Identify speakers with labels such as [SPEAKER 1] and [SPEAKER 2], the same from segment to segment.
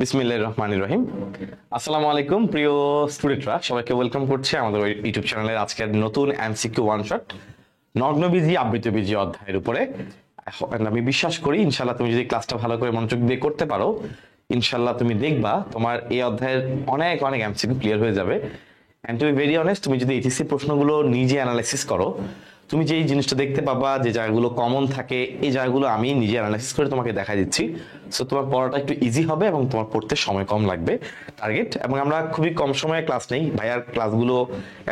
[SPEAKER 1] বিসমিল্লাহির রহমানির রহিম। আসসালামু আলাইকুম প্রিয় স্টুডেন্টরা, সবাইকে ওয়েলকাম করছি আমাদের ইউটিউব চ্যানেলের আজকের নতুন এমসিকিউ ওয়ান শট নগ্নবীজি আবৃতবীজি অধ্যায়ের উপরে। আমি বিশ্বাস করি ইনশাল্লাহ তুমি যদি ক্লাসটা ভালো করে মনোযোগ দিয়ে করতে পারো, ইনশাল্লাহ তুমি দেখবা তোমার এই অধ্যায়ের অনেক অনেক এমসিকিউ ক্লিয়ার হয়ে যাবে। And to be very honest, তুমি যদি এইচএসসি প্রশ্নগুলো নিজে অ্যানালাইসিস করো, তুমি যে জিনিসটা দেখতে পাবা, যে জায়গাগুলো কমন থাকে, এই জায়গাগুলো আমি নিজে অ্যানালাইসিস করে তোমাকে দেখা দিচ্ছি। সো তোমার পড়াটা একটু ইজি হবে এবং তোমার পড়তে সময় কম লাগবে। টার্গেট, এবং আমরা খুবই কম সময়ে ক্লাস নেই ভাইয়ার ক্লাসগুলো,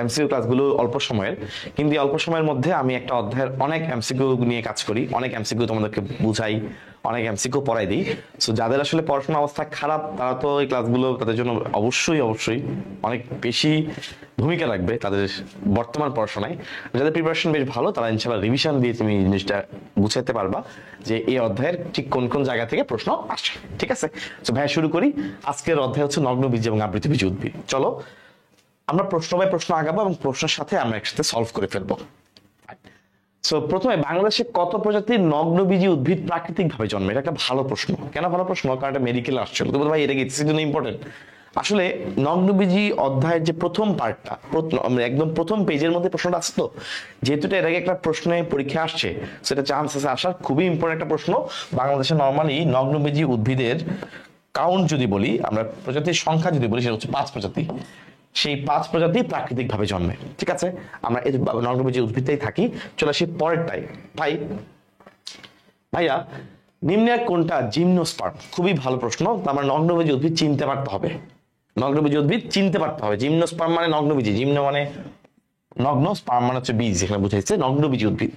[SPEAKER 1] এমসিকিউ ক্লাসগুলো অল্প সময়ের, কিন্তু এই অল্প সময়ের মধ্যে আমি একটা অধ্যায়ের অনেক এমসিকিউ নিয়ে কাজ করি, অনেক এমসিকিউ তোমাদেরকে বুঝাই, অনেক এমসিকিউ পড়াই দিই। সো যাদের আসলে পড়াশোনার অবস্থা খারাপ, তারা তো এই ক্লাসগুলো তাদের জন্য অবশ্যই অবশ্যই অনেক বেশি ভূমিকা রাখবে তাদের বর্তমান পড়াশোনায়। যাদের প্রিপারেশন বেশ ভালো, তারা ইনশাআল্লাহ রিভিশন দিয়ে তুমি জিনিসটা বুঝাতে পারবা যে এই অধ্যায়ের ঠিক কোন কোন জায়গা থেকে প্রশ্ন আসে। ঠিক আছে, তো ভাইয়া শুরু করি। আজকের অধ্যায় হচ্ছে নগ্নবীজি এবং আবৃতবীজি উদ্ভিদ। চলো আমরা প্রশ্ন বাই প্রশ্ন আগাবো এবং প্রশ্নের সাথে আমরা একসাথে সলভ করে ফেলবো। সো প্রথমে, বাংলাদেশে কত প্রজাতির নগ্নবীজি উদ্ভিদ প্রাকৃতিক ভাবে জন্মে? এটা একটা ভালো প্রশ্ন। কেন ভালো প্রশ্ন? কারণ এটা মেডিকেল আসছিল। তো ভাই এটা গেছে জন্য ইম্পর্টেন্ট। আসলে নগ্নবীজি অধ্যায়ের যে প্রথম পার্টটা, একদম প্রথম পেজের মধ্যে প্রশ্নটা আসছে, তো যেহেতু এর আগে একটা প্রশ্নে পরীক্ষা আসছে, সেটা চান্স আছে আসার খুবই ইম্পর্টেন্ট একটা প্রশ্ন। বাংলাদেশে নর্মালি নগ্নবীজি উদ্ভিদের কাউন্ট যদি বলি, আমরা প্রজাতির সংখ্যা যদি বলি, সেটা হচ্ছে 5 প্রজাতি। সেই 5 প্রজাতি প্রাকৃতিক ভাবে জন্মে। ঠিক আছে, আমরা এই নগ্নবীজি উদ্ভিদটাই থাকি। চলে আসি পরেরটাই। ভাইয়া নিম্নে কোনটা জিমনোস্পার্ম? খুবই ভালো প্রশ্ন। আমরা নগ্নবীজি উদ্ভিদ চিনতে পারতে হবে, নগ্নবীজি উদ্ভিদ চিনতে পারতে হবে। জিমনোস্পার্ম মানে নগ্নবীজি, জিমনো মানে নগ্ন, স্পার্ম মানে হচ্ছে বীজ, এখানে বুঝাইছে নগ্নবীজি উদ্ভিদ।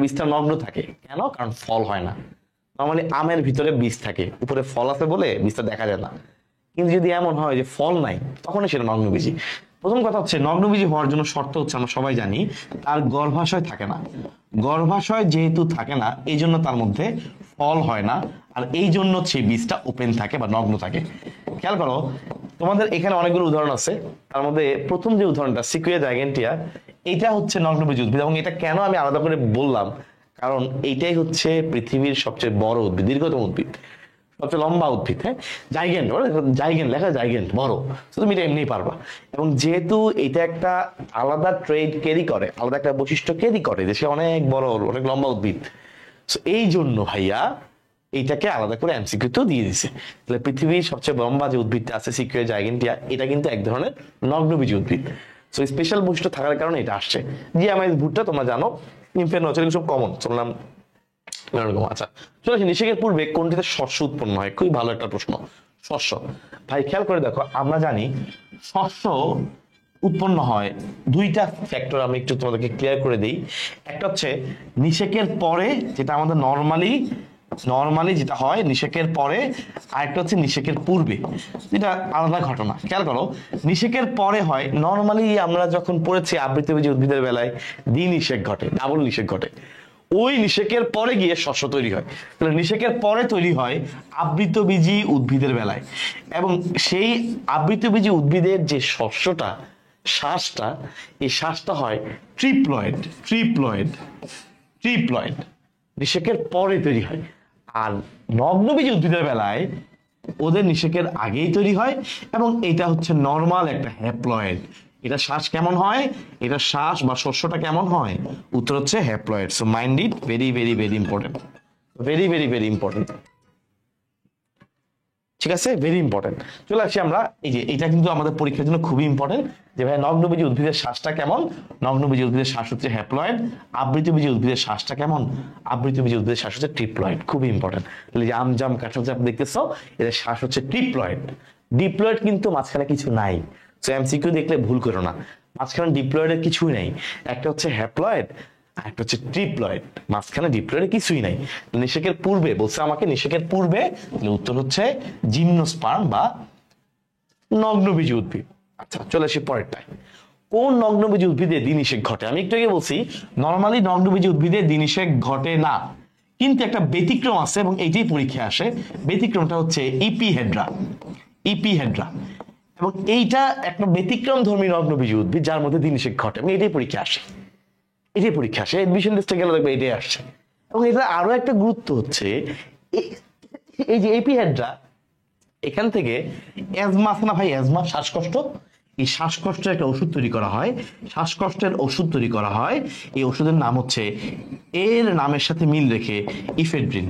[SPEAKER 1] বীজটা নগ্ন থাকে কেন? কারণ ফল হয় না। নর্মালি আমের ভিতরে বীজ থাকে, উপরে ফল আছে বলে বীজটা দেখা যায় না। কিন্তু যদি এমন হয় যে ফল নাই, তখনই সেটা নগ্নবীজি। প্রথম কথা হচ্ছে, নগ্নবীজি হওয়ার জন্য শর্ত হচ্ছে, আমরা সবাই জানি, তার গর্ভাশয় থাকে না। গর্ভাশয় যেহেতু থাকে না, এই জন্য তার মধ্যে ফল হয় না, আর এই জন্য সেই বীজটা ওপেন থাকে বা নগ্ন থাকে। খেয়াল করো, তোমাদের এখানে অনেকগুলো উদাহরণ আছে। তার মধ্যে প্রথম যে উদাহরণটা, সিকুইয়া জাইগেন্টিয়া, এটা হচ্ছে নগ্নবীজি উদ্ভিদ। এবং এটা কেন আমি আলাদা করে বললাম, কারণ এইটাই হচ্ছে পৃথিবীর সবচেয়ে বড় উদ্ভিদ, দীর্ঘতম উদ্ভিদ, সবচেয়ে লম্বা উদ্ভিদ। হ্যাঁ, জাইগেন্ট, জাইগেন্ট লেখা, জাইগেন্ট বড়। তুমি এটা এমনি পারবা। এবং যেহেতু এটা একটা আলাদা ট্রেড ক্যারি করে, আলাদা একটা বৈশিষ্ট্য ক্যারি করে, যে সে অনেক বড়, অনেক লম্বা উদ্ভিদ, এই জন্য ভাইয়া এইটাকে আলাদা করে এমসিকিউ দিয়ে দিছে। তাহলে পৃথিবীর সবচেয়ে লম্বা যে উদ্ভিদটা আছে, সিকুইয়া জাইগেন্টিয়া, এটা কিন্তু এক ধরনের নগ্নবীজি উদ্ভিদ। সো স্পেশাল বৈশিষ্ট্য থাকার কারণে এটা আসছে। জিয়ামাইজ ভুট্টা তোমরা জানো, ইনফেনোচেল, সব কমন শুনলাম। আচ্ছা, চলে আসি, নিষেকের পূর্বে কোনটিতে শস্য উৎপন্ন হয়? খুবই ভালো একটা প্রশ্ন। শস্য, ভাই খেয়াল করে দেখো, আমরা জানি শস্য উৎপন্ন হয় দুইটা ফ্যাক্টর, আমি একটু তোমাদেরকে ক্লিয়ার করে দিই। একটা হচ্ছে নিষেকের পরে, যেটা আমাদের নর্মালি যেটা হয় নিষেকের পরে, আরেকটা হচ্ছে নিষেকের পূর্বে, যেটা আলাদা ঘটনা। খেয়াল করো, নিষেকের পরে হয় নর্মালি, আমরা যখন পড়েছি আবৃতবীজি উদ্ভিদের বেলায় দ্বিনিষেক ঘটে, ডাবল নিষেক ঘটে। ওই নিষেকের পরে গিয়ে শস্য তৈরি হয়। তাহলে নিষেকের পরে তৈরি হয় আবৃতবীজি উদ্ভিদের বেলায়, এবং সেই আবৃতবীজি উদ্ভিদের যে শস্যটা, শ্বাসটা, এই শ্বাসটা হয় ট্রিপ্লয়েড। ট্রিপ্লয়েড নিষেকের পরে তৈরি হয়। আর নগ্নবীজি উদ্ভিদের বেলায় ওদের নিষেকের আগেই তৈরি হয়, এবং এটা হচ্ছে নর্মাল একটা হ্যাপ্লয়েড। এটা শ্বাস কেমন হয়, এটা শ্বাস বা শস্যটা কেমন হয়? উত্তর হচ্ছে haploid. So mind it, very very very important, very very very important. ঠিক আছে, ভেরি ইম্পর্টেন্ট। চলে আসি আমরা, এই যে এটা কিন্তু আমাদের পরীক্ষার জন্য খুবই ইম্পর্টেন্ট, যে ভাই নগ্নবীজি উদ্ভিদের শ্বাসটা কেমন? নগ্নবীজি উদ্ভিদের শ্বাস হচ্ছে হ্যাপ্লয়েড। আবৃতবীজি উদ্ভিদের শ্বাসটা কেমন? আবৃতবীজি উদ্ভিদের শ্বাস হচ্ছে ট্রিপ্লয়েড। খুবই ইম্পর্টেন্ট। তাহলে যে আম জাম কাঁঠাল জাম দেখতেছো, এদের শ্বাস হচ্ছে ট্রিপ্লয়েড। ডিপ্লয়েড কিন্তু মাঝখানে কিছু নাই। সো এমসিকিউ দেখলে ভুল করো না, মাঝখানে ডিপ্লয়েডের কিছুই নাই। একটা হচ্ছে হ্যাপ্লয়েড, একটা হচ্ছে ট্রিপ্লয়েড, মাঝখানে ডিপ্লয়েডের কিছুই নাই। নিষেকের পূর্বে বলছে আমাকে, নিষেকের পূর্বে, উত্তর হচ্ছে জিমনোস্পার্ম বা নগ্নবীজি উদ্ভিদ। আচ্ছা, চলে আসি পরেরটায়। কোন নগ্নবীজি উদ্ভিদে দ্বিনিষেক ঘটে? আমি একটু আগে বলছি নর্মালি নগ্নবীজি উদ্ভিদে দ্বিনিষেক ঘটে না, কিন্তু একটা ব্যতিক্রম আছে, এবং এইটাই পরীক্ষায় আসে। ব্যতিক্রমটা হচ্ছে ইপিহেড্রা। ইপিহেড্রা, এবং এইটা একটা ব্যতিক্রম ধর্মী নগ্নবীজি উদ্ভিদ যার মধ্যে দ্বিনিষেক ঘটে, এবং এটাই পরীক্ষা আসে। এটাই পরীক্ষা আসে, এডমিশন টেস্টে গেলে দেখবে এটাই আসছে। এবং এটা আরো একটা গুরুত্ব হচ্ছে, এই যে এপিহেড্রা, এখান থেকে অ্যাজমা আছে না ভাই, অ্যাজমা শ্বাসকষ্ট, এই শ্বাসকষ্টের একটা ওষুধ তৈরি করা হয়, শ্বাসকষ্টের ওষুধ তৈরি করা হয়, এই ওষুধের নাম হচ্ছে, এর নামের সাথে মিল রেখে ইফেড্রিন,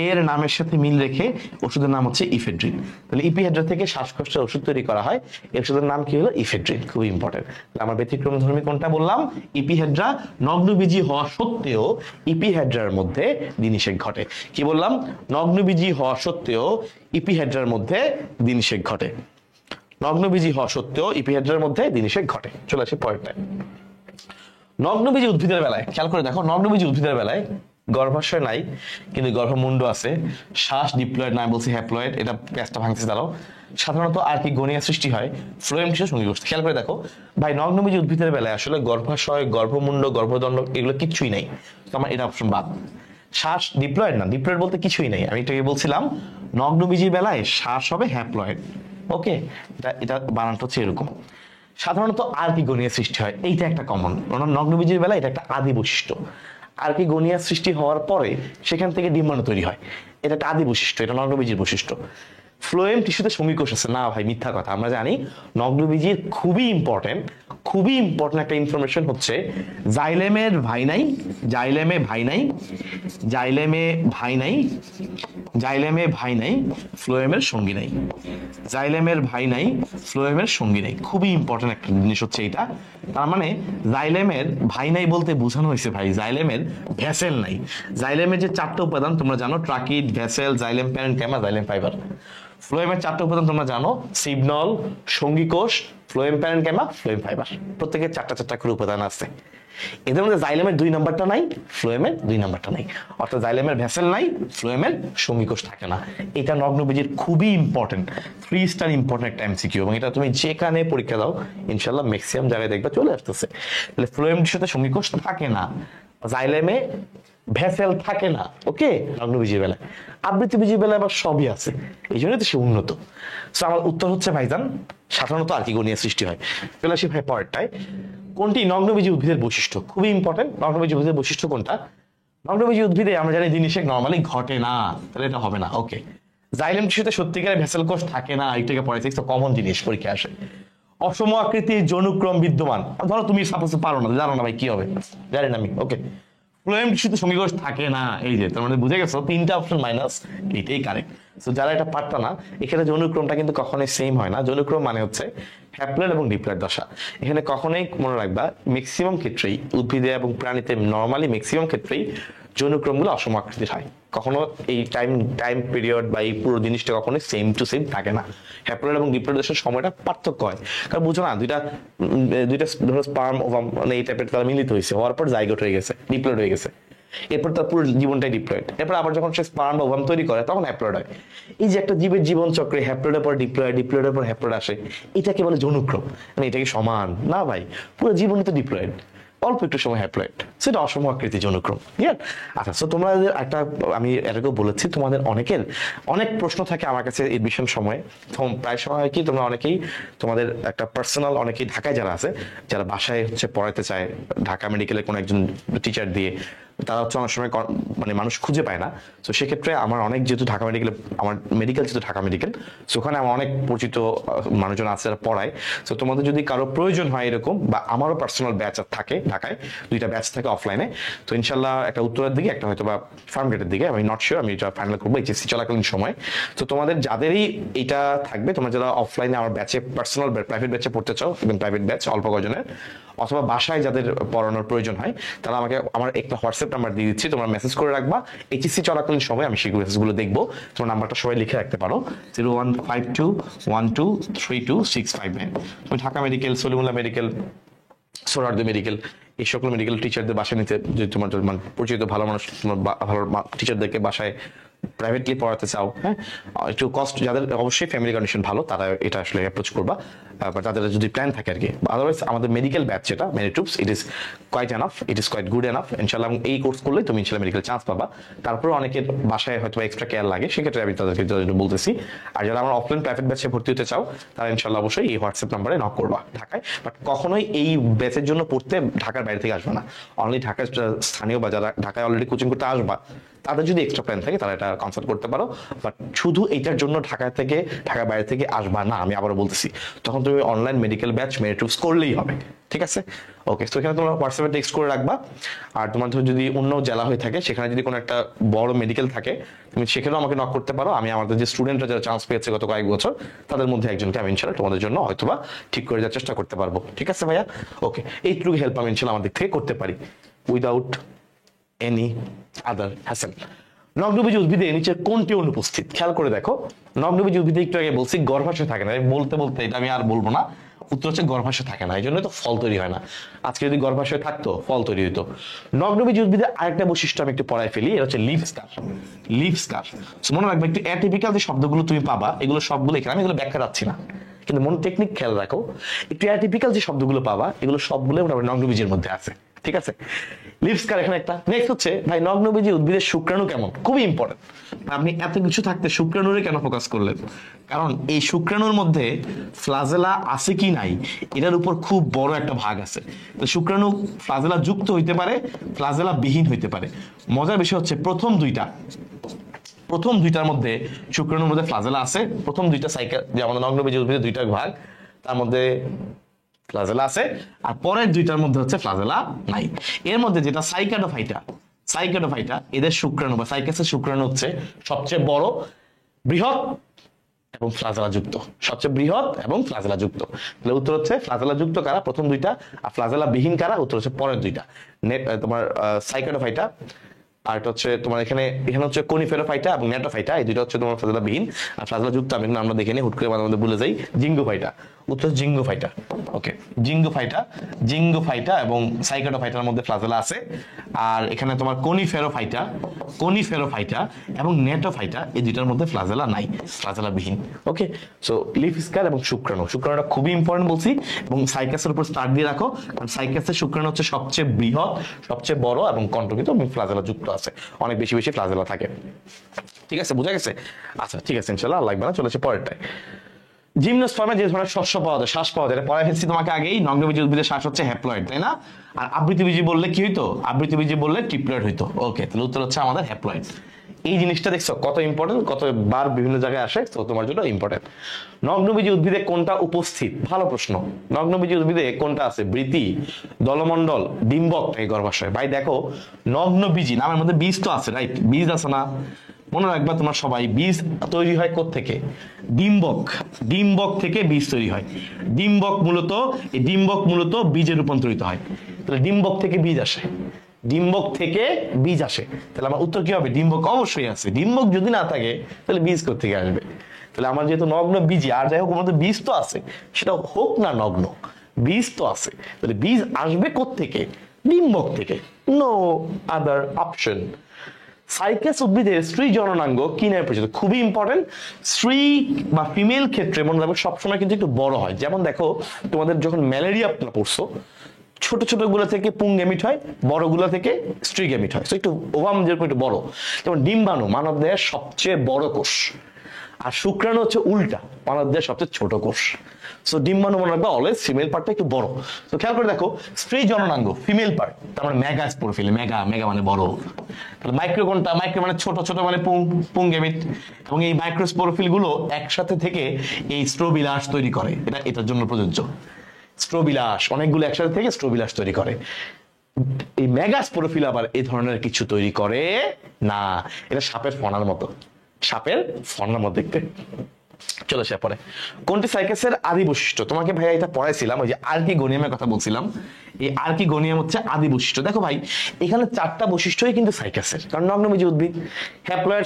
[SPEAKER 1] এর নামের সাথে মিল রেখে ওষুধের নাম হচ্ছে ইফেড্রিন। তাহলে ইপিহেড্রা থেকে শ্বাসকষ্টের ওষুধ তৈরি করা হয়, এই ওষুধের নাম কি হলো, ইফেড্রিন। খুবই ইম্পর্টেন্ট। আমার ব্যতিক্রমধর্মী কোনটা বললাম, ইপিহেড্রা নগ্নবীজি হওয়া সত্ত্বেও ইপিহেড্রার মধ্যে দিনিষেক ঘটে। কি বললাম, নগ্নবীজি হওয়া সত্ত্বেও ইপিহেড্রার মধ্যে দিনিষেক ঘটে, নগ্নবীজি হওয়া সত্ত্বেও ইপিহেড্রার মধ্যে দিনিষেক ঘটে। চলে আসে পরেরটায়। নগ্নবীজি উদ্ভিদের বেলায় খেয়াল করে দেখো, নগ্নবীজি উদ্ভিদের বেলায় গর্ভাশয় নাই কিন্তু গর্ভমুণ্ড আছে, শ্বাস ডিপ্লয়েড নাই বলছি হ্যাপ্লয়েড, এটা প্যাচটা ভাঙতেছে দাঁড়াও। সাধারণত আর কি গনিয়া সৃষ্টি হয়, ফ্লোয়েম টিস্যু সঙ্গী গোষ্ঠী। খেয়াল করে দেখো ভাই, নগ্নবীজি উদ্ভিদের বেলায় আসলে গর্ভাশয়, গর্ভমুণ্ড, গর্ভদণ্ড এগুলো কিচ্ছুই নেই, তো আমার এটা অপশন বাদ। শ্বাস ডিপ্লয়েড না, ডিপ্লয়েড বলতে কিছুই নেই, আমি এটাকে বলছিলাম নগ্নবীজির বেলায় শ্বাস হবে হ্যাপ্লয়েড। ওকে, এটা বানানটা হচ্ছে এরকম। সাধারণত আর কি গনিয়া সৃষ্টি হয়, এইটা একটা কমন, নগ্নবীজির বেলায় এটা একটা আদি বৈশিষ্ট্য। আর কি গনিয়া সৃষ্টি হওয়ার পরে সেখান থেকে ডিম্বাণু তৈরি হয়, এটা একটা আদি বৈশিষ্ট্য, এটা নগ্নবীজির বৈশিষ্ট্য। ফ্লোয়েম টিস্যুতে সমীকোষ আছে না ভাই, মিথ্যা কথা। আমরা জানি নগ্নবীজির খুবই ইম্পর্টেন্ট একটা ইনফরমেশন হচ্ছে জাইলেমের ভাই নাই, জাইলেমে ভাই নাই, জাইলেমে ভাই নাই, জাইলেমে ভাই নাই, ফ্লোয়েমের সঙ্গী নাই, জাইলেমের ভাই নাই, ফ্লোয়েমের সঙ্গী নাই। খুবই ইম্পর্টেন্ট একটা জিনিস হচ্ছে এটা। তার মানে জাইলেমের ভাই নাই বলতে বোঝানো হয়েছে ভাই জাইলেমের ভ্যাসেল নাই। জাইলেমের যে চারটা উপাদান তোমরা জানো, tracheid, vessel, xylem parenchyma, xylem fibre. ফ্লোয়েমের চারটা উপাদান তোমরা জানো, সিগনল, সঙ্গী কোষ, ফ্লোয়েম প্যারেনকাইমা, ফ্লোয়েম ফাইবার। প্রত্যেকের চারটা চারটা করে উপাদান আছে। এদের মধ্যে জাইলেমের 2 নাম্বারটা নাই, ফ্লোয়েমের 2 নাম্বারটা নাই, অর্থাৎ জাইলেমের ভ্যাসেল নাই, ফ্লোয়েমের সঙ্গী কোষ থাকে না। এটা নগ্নবীজির খুবই ইম্পর্টেন্ট, 3 স্টার ইম্পর্টেন্ট একটা এমসিকিউ, এবং এটা তুমি যেখানে পরীক্ষা দাও ইনশাআল্লাহ ম্যাক্সিমাম জায়গায় দেখবা চলে আসতেছে। তাহলে ফ্লোয়েম টিস্যুতে সঙ্গী কোষ থাকে না, জাইলেমে ভ্যাসেল থাকে না। ওকে, নগ্নবীজির বেলায়। আবৃতবীজির বেলায় আবার সবই আছে, এই জন্যই তো সে উন্নত। সো আমার উত্তর হচ্ছে ভাইজান সাধারণত আর কি গনিয়া সৃষ্টি হয়। চলে আসি ভাই পরেরটায়। কোনটি নগ্নবীজি উদ্ভিদের বৈশিষ্ট্য? খুবই ইম্পর্টেন্ট, নগ্নবীজি উদ্ভিদের বৈশিষ্ট্য কোনটা? নগ্নবীজি উদ্ভিদে আমরা জানি দিনিষেক নরমালি ঘটে না, তাহলে এটা হবে না। ওকে, জাইলেম টিস্যুতে সত্যিকারের ভ্যাসেল কোষ থাকে না, এইটাকে পরে তো কমন জিনিস, পরীক্ষা আসে। অসম আকৃতির যৌনক্রম বিদ্যমান, ধরো তুমি সাপোজ পারো না, জানো না ভাই কি হবে, জানি না আমি। ওকে, ফ্লোয়েম টিস্যুতে সঙ্গী কোষ থাকে না, এই যে তোমরা বুঝে গেছো, 3টা অপশন মাইনাস, এইটাই কারেক্ট। তো যারা এটা পারতো না, এখানে যৌনক্রমটা কিন্তু কখনোই সেম হয় না। যৌনক্রম মানে হচ্ছে হ্যাপ্লয়েড এবং ডিপ্লয়েড দশা। এখানে কখনোই মনে রাখবা, ম্যাক্সিমাম ক্ষেত্রেই উদ্ভিদে এবং প্রাণীতে নরমালি ম্যাক্সিমাম ক্ষেত্রেই যৌনক্রমগুলো অসম আকৃতির হয়। কখনো এই টাইম পিরিয়ড বা এই পুরো জিনিসটা কখনোই সেম টু সেম থাকে না। হ্যাপ্লয়েড এবং ডিপ্লয়েড দশার সময়টা পার্থক্য হয়, কারণ বুঝো না, দুইটা ধরো স্পার্ম ওভাম মানে এই টাইপের তারা মিলিত হয়েছে, হওয়ার পর জাইগোট হয়ে গেছে, ডিপ্লয়েড হয়ে গেছে, এরপর তার পুরো জীবনটাই ডিপ্লয়েড। এরপর আবার যখন সে স্পার্ম বা ওভাম তৈরি করে তখন হ্যাপ্লয়েড হয়। এই যে একটা জীবের জীবন চক্রে হ্যাপ্লয়েডের পর ডিপ্লয়েড, ডিপ্লয়েডের পর হ্যাপ্লয়েড আসে, এটাকে বলে যৌনক্রম। মানে এটা কি সমান না ভাই? পুরো জীবনই তো ডিপ্লয়েড, অল্প একটু সময় হ্যাপ্লয়েড, সেটা অসম আকৃতি যৌনক্রম। ক্লিয়ার? আচ্ছা, সো তোমরা একটা, আমি এটাকেও বলেছি, তোমাদের অনেকের অনেক প্রশ্ন থাকে আমার কাছে এডমিশন সময়। প্রায় সময় হয় কি, তোমরা অনেকেই তোমাদের একটা পার্সোনাল, অনেকেই ঢাকায় যারা আছে, যারা বাসায় হচ্ছে পড়াতে চায় ঢাকা মেডিকেলের কোনো একজন টিচার দিয়ে, তারা হচ্ছে অনেক সময় মানে মানুষ খুঁজে পায় না। তো সেক্ষেত্রে আমার অনেক, যেহেতু ঢাকা মেডিকেল, আমার মেডিকেল যেহেতু ঢাকা মেডিকেল, সো ওখানে আমার অনেক পরিচিত মানুষজন আছে যারা পড়ায়। তো তোমাদের যদি কারো প্রয়োজন হয় এরকম, বা আমারও পার্সোনাল ব্যাচ থাকে ঢাকায়, 2টা ব্যাচ থাকে অফলাইনে, তো ইনশাল্লাহ একটা উত্তরের দিকে, একটা হয়তো বা ফার্মগেটের দিকে, আমি নট শিওর, আমি এটা ফাইনাল করবো এইচএসসি চলাকালীন সময়। তো তোমাদের যাদেরই এটা থাকবে, তোমরা যারা অফলাইনে আমার ব্যাচে, পার্সোনাল প্রাইভেট ব্যাচে পড়তে চাও, এবং প্রাইভেট ব্যাচ অল্প কজনের, অথবা বাসায় যাদের পড়ানোর প্রয়োজন হয়, তারা আমাকে আমার একটা হোয়াটসঅ্যাপ নাম্বার দিয়ে দিচ্ছি, তোমরা মেসেজ করে রাখবা। এইচএসসি চলাকালীন সময় আমি সেই মেসেজগুলো দেখবো। তোমার নাম্বারটা সবাই লিখে রাখতে পারো, 0152123269। তুমি Dhaka medical, Salimullah medical, Suhrawardy medical, এই সকল মেডিকেল টিচারদের বাসায় নিতে, যদি তোমার পরিচিত ভালো মানুষ, ভালো টিচারদেরকে বাসায় প্রাইভেটলি পড়াতে চাও, হ্যাঁ, একটু কস্ট, যাদের অবশ্যই ফ্যামিলি কন্ডিশন ভালো, তারা এটা আসলে অ্যাপ্রোচ করবা। বা তাদের যদি প্ল্যান থাকে আর কি। আদারওয়াইজ আমাদের মেডিকেল ব্যাচ যেটা মেরিটুপস, it is quite enough, it is quite good enough ইনশাআল্লাহ। এই কোর্স করলে তুমি ইনশাআল্লাহ মেডিকেল চান্স পাবা। তারপরে অনেকের বাসায় হয়তো এক্সট্রা কেয়ার লাগে, সেক্ষেত্রে আমি তাদেরকে বলতেছি। আর যারা আমার অফলাইন প্রাইভেট ব্যাচে ভর্তি হতে চাও, তারা ইনশাআল্লাহ অবশ্যই এই হোয়াটসঅ্যাপ নাম্বারে নক করবা ঢাকায়। বাট কখনোই এই ব্যাচের জন্য পড়তে ঢাকার বাইরে থেকে আসবে না, অনলি ঢাকার স্থানীয় বা যারা ঢাকায় অলরেডি কোচিং করতে আসবা, তাদের যদি এক্সট্রা প্ল্যান থাকে তারা এটা কনসাল্ট করতে পারো। বাট শুধু এইটার জন্য ঢাকার বাইরে থেকে আসবা না, আমি আবারও বলতেছি। তখন তুমি অনলাইন মেডিকেল ব্যাচ মেরিটস করলেই হবে, ঠিক আছে? ওকে, তো এখানে তোমরা হোয়াটসঅ্যাপে টেক্সট করে রাখবা। আর তোমার ধর যদি অন্য জেলা হয়ে থাকে, সেখানে যদি কোনো একটা বড় মেডিকেল থাকে, তুমি সেখানেও আমাকে নক করতে পারো। আমি আমাদের যে স্টুডেন্টরা যারা চান্স পেয়েছে গত কয়েক বছর, তাদের মধ্যে একজনকে আমি ইনশাআল্লাহ তোমাদের জন্য হয়তোবা ঠিক করে দেওয়ার চেষ্টা করতে পারবো, ঠিক আছে ভাইয়া? ওকে, এইটুকু হেল্প আমি ইনশাআল্লাহ আমার দিক থেকে করতে পারি উইদাউট এনি আদার হ্যাসেল। নগ্নবীজ উদ্ভিদে নিচের কোনটি অনুপস্থিত? খেয়াল করে দেখো, নগ্নবীজ উদ্ভিদে একটু আগে বলছি গর্ভাশয় থাকে না, বলতে বলতে এটা আমি আর বলবো না। উত্তর হচ্ছে গর্ভাশয় থাকে না, এই জন্য তো ফল তৈরি হয় না। আজকে যদি গর্ভাশয় থাকতো, ফল তৈরি হতো। নগ্নবীজ উদ্ভিদে আরেকটা বৈশিষ্ট্য আমি একটু পড়ায় ফেলি, এটা হচ্ছে লিভ স্কার। লিভ স্কার মনে রাখবে, একটু অ্যাটিপিক্যাল যে শব্দগুলো তুমি পাবা, এগুলো সবগুলো এখানে আমি এগুলো ব্যাখ্যা রাখছি না, কিন্তু মন টেকনিক খেয়াল রাখো। একটু অ্যাটিপিক্যাল যে শব্দগুলো পাবা, এগুলো সবগুলো নগ্নবীজের মধ্যে আছে, ঠিক আছে? লিভ স্কার এখানে একটা। নেক্সট হচ্ছে ভাই, নগ্নবীজি উদ্ভিদের শুক্রাণু কেমন? খুবই ইম্পর্টেন্ট। আপনি এত কিছু থাকতে শুক্রাণুরে কেন ফোকাস করলেন? কারণ এই শুক্রাণুর মধ্যে ফ্লাজেলা আছে কি নাই, এটার উপর খুব বড় একটা ভাগ আছে। তো শুক্রাণু ফ্লাজেলা যুক্ত হইতে পারে, ফ্লাজেলা বিহীন হইতে পারে। মজার বিষয় হচ্ছে প্রথম দুইটার মধ্যে শুক্রাণুর মধ্যে ফ্লাজেলা আছে। প্রথম দুইটা সাইকেল, যে আমাদের নগ্নবীজি উদ্ভিদের দুইটা ভাগ, তার মধ্যে ফ্লাজেলা আছে, আর পরের দুইটার মধ্যে হচ্ছে ফ্লাজেলা নাই। এর মধ্যে যেটা সাইকাডোফাইটা, এদের শুক্রাণু বা সাইকাসের শুক্রাণু হচ্ছে সবচেয়ে বড়, বৃহৎ এবং ফ্লাজেলা যুক্ত, সবচেয়ে বৃহৎ এবং ফ্লাজেলা যুক্ত। তাহলে উত্তর হচ্ছে ফ্লাজেলা যুক্ত কারা? প্রথম দুইটা। আর ফ্লাজেলা বিহীন কারা? উত্তর হচ্ছে পরের দুইটা। তোমার সাইকাডোফাইটা, আর এটা হচ্ছে তোমার এখানে হচ্ছে কনিফেরোফাইটা এবং নেটোফাইটা, এই দুইটা হচ্ছে তোমার ফ্লাজেলা বিহীন। আর ফ্লাজেলা যুক্ত আমরা দেখে নিই, হুট করে মাঝে মধ্যে ভুলে যাই, জিঙ্গোফাইটা। উত্তর জিঙ্গোফাইটা। ওকে, জিঙ্গোফাইটা এবং সাইকাডোফাইটার মধ্যে ফ্লাজেলা আছে। আর এখানে তোমার কনিফেরোফাইটা এবং নেটোফাইটা, এই দুইটার মধ্যে ফ্লাজেলা নাই, ফ্লাজেলা বিহীন। ওকে, সো লিভ স্কার এবং শুক্রাণুটা খুবই ইম্পর্টেন্ট বলছি। এবং সাইকাসের উপর স্টার দিয়ে রাখো, কারণ সাইকাসের শুক্রাণু হচ্ছে সবচেয়ে বৃহৎ, সবচেয়ে বড় এবং কন্টকিত এবং ফ্লাজেলা যুক্ত আছে, অনেক বেশি ফ্লাজেলা থাকে। ঠিক আছে, বোঝা গেছে? আচ্ছা, ঠিক আছে, ইনশাআল্লাহ লাগবে না, চলেছে পরেরটায়। জিমনোস্পার্মে যে ধরনের শস্য পাওয়া যায়, শ্বাস পাওয়া যায়, পড়ায় ফেলছি তোমাকে আগেই। নগ্নবীজি উদ্ভিদের শ্বাস হচ্ছে হ্যাপ্লয়েড, তাই না? আর আবৃতবীজি বললে কি হইতো? আবৃতবীজি বললে ট্রিপ্লয়েড হইতো। ওকে, তাহলে উত্তর হচ্ছে আমাদের হ্যাপ্লয়েড। এই জিনিসটা দেখছো কত ইম্পর্টেন্ট, কতবার বিভিন্ন জায়গায় আসে, তো তোমার জন্য ইম্পর্টেন্ট। নগ্নবীজি উদ্ভিদে কোনটা উপস্থিত? ভালো প্রশ্ন। নগ্নবীজি উদ্ভিদে কোনটা আছে? বৃতি, দলমণ্ডল, ডিম্বক এই গর্ভাশয়। ভাই দেখো, নগ্নবীজি নামের মধ্যে বীজ তো আছে, রাইট? বীজ আছে না? মনে রাখবা তোমার সবাই, বীজ তৈরি হয় কোত্থেকে? ডিম্বক থেকে বীজ তৈরি হয়। ডিম্বক মূলত বীজে রূপান্তরিত হয়। তাহলে ডিম্বক থেকে বীজ আসে। তাহলে আমার উত্তর কি হবে? ডিম্বক অবশ্যই আছে। ডিম্বক যদি না থাকে তাহলে বীজ কোত্থেকে আসবে? তাহলে আমার যেহেতু নগ্ন বীজি, আর যাই হোক আমাদের বীজ তো আছে, সেটা হোক না নগ্ন, বীজ তো আছে। তাহলে বীজ আসবে কোত্থেকে? ডিম্বক থেকে, নো আদার অপশন। সাইকাস উদ্ভিদের স্ত্রী জননাঙ্গ কি নামে পরিচিত? খুবই ইম্পর্টেন্ট। স্ত্রী বা ফিমেল ক্ষেত্রে মনে রাখবে সবসময় কিন্তু একটু বড় হয়। যেমন দেখো, তোমাদের যখন ম্যালেরিয়া পড়ছো, ছোট গুলো থেকে পুংগেমিট হয়, বড়গুলো থেকে স্ত্রীগেমিট হয়। একটু ওভাম যেরকম একটু বড়। যেমন ডিম্বাণু মানব দেহের সবচেয়ে বড় কোষ, আর শুক্রাণু হচ্ছে উল্টা, মানব দেহের সবচেয়ে ছোট কোষ। সো ডিম্বাণু মনে রাখবা অলওয়েজ ফিমেল পার্টটা একটু বড়। তো খেয়াল করে দেখো, স্ত্রী জননাঙ্গ ফিমেল পার্ট, তার মানে মেগাস্পোরোফিল, মেগা মানে বড়। তাহলে মাইক্রো কোনটা? মাইক্রো মানে ছোট মানে পুংগেমিট। এবং এই মাইক্রোস্পোরোফিল গুলো একসাথে থেকে এই স্ট্রোবিলাস তৈরি করে। এটার জন্য প্রযোজ্য। স্ট্রোবিলাস অনেকগুলো একসাথে থেকে স্ট্রোবিলাস তৈরি করে। এই মেগাস্পোরোফিল আবার এই ধরনের কিছু তৈরি করে না। এটা সাপের ফনার মতো দেখতে। চলো সে পরে। কোনটি সাইকাসের আদি বৈশিষ্ট্য? তোমাকে ভাইয়া এটা পড়াইছিলাম, ওই যে আর্কিগোনিয়ামের কথা বলছিলাম। এই আর্কিগোনিয়াম হচ্ছে আদি বৈশিষ্ট্য। দেখো ভাই, এখানে 4টা বৈশিষ্ট্যই কিন্তু সাইকাসের, কারণ নগ্নবীজি উদ্ভিদ, হ্যাপ্লয়েড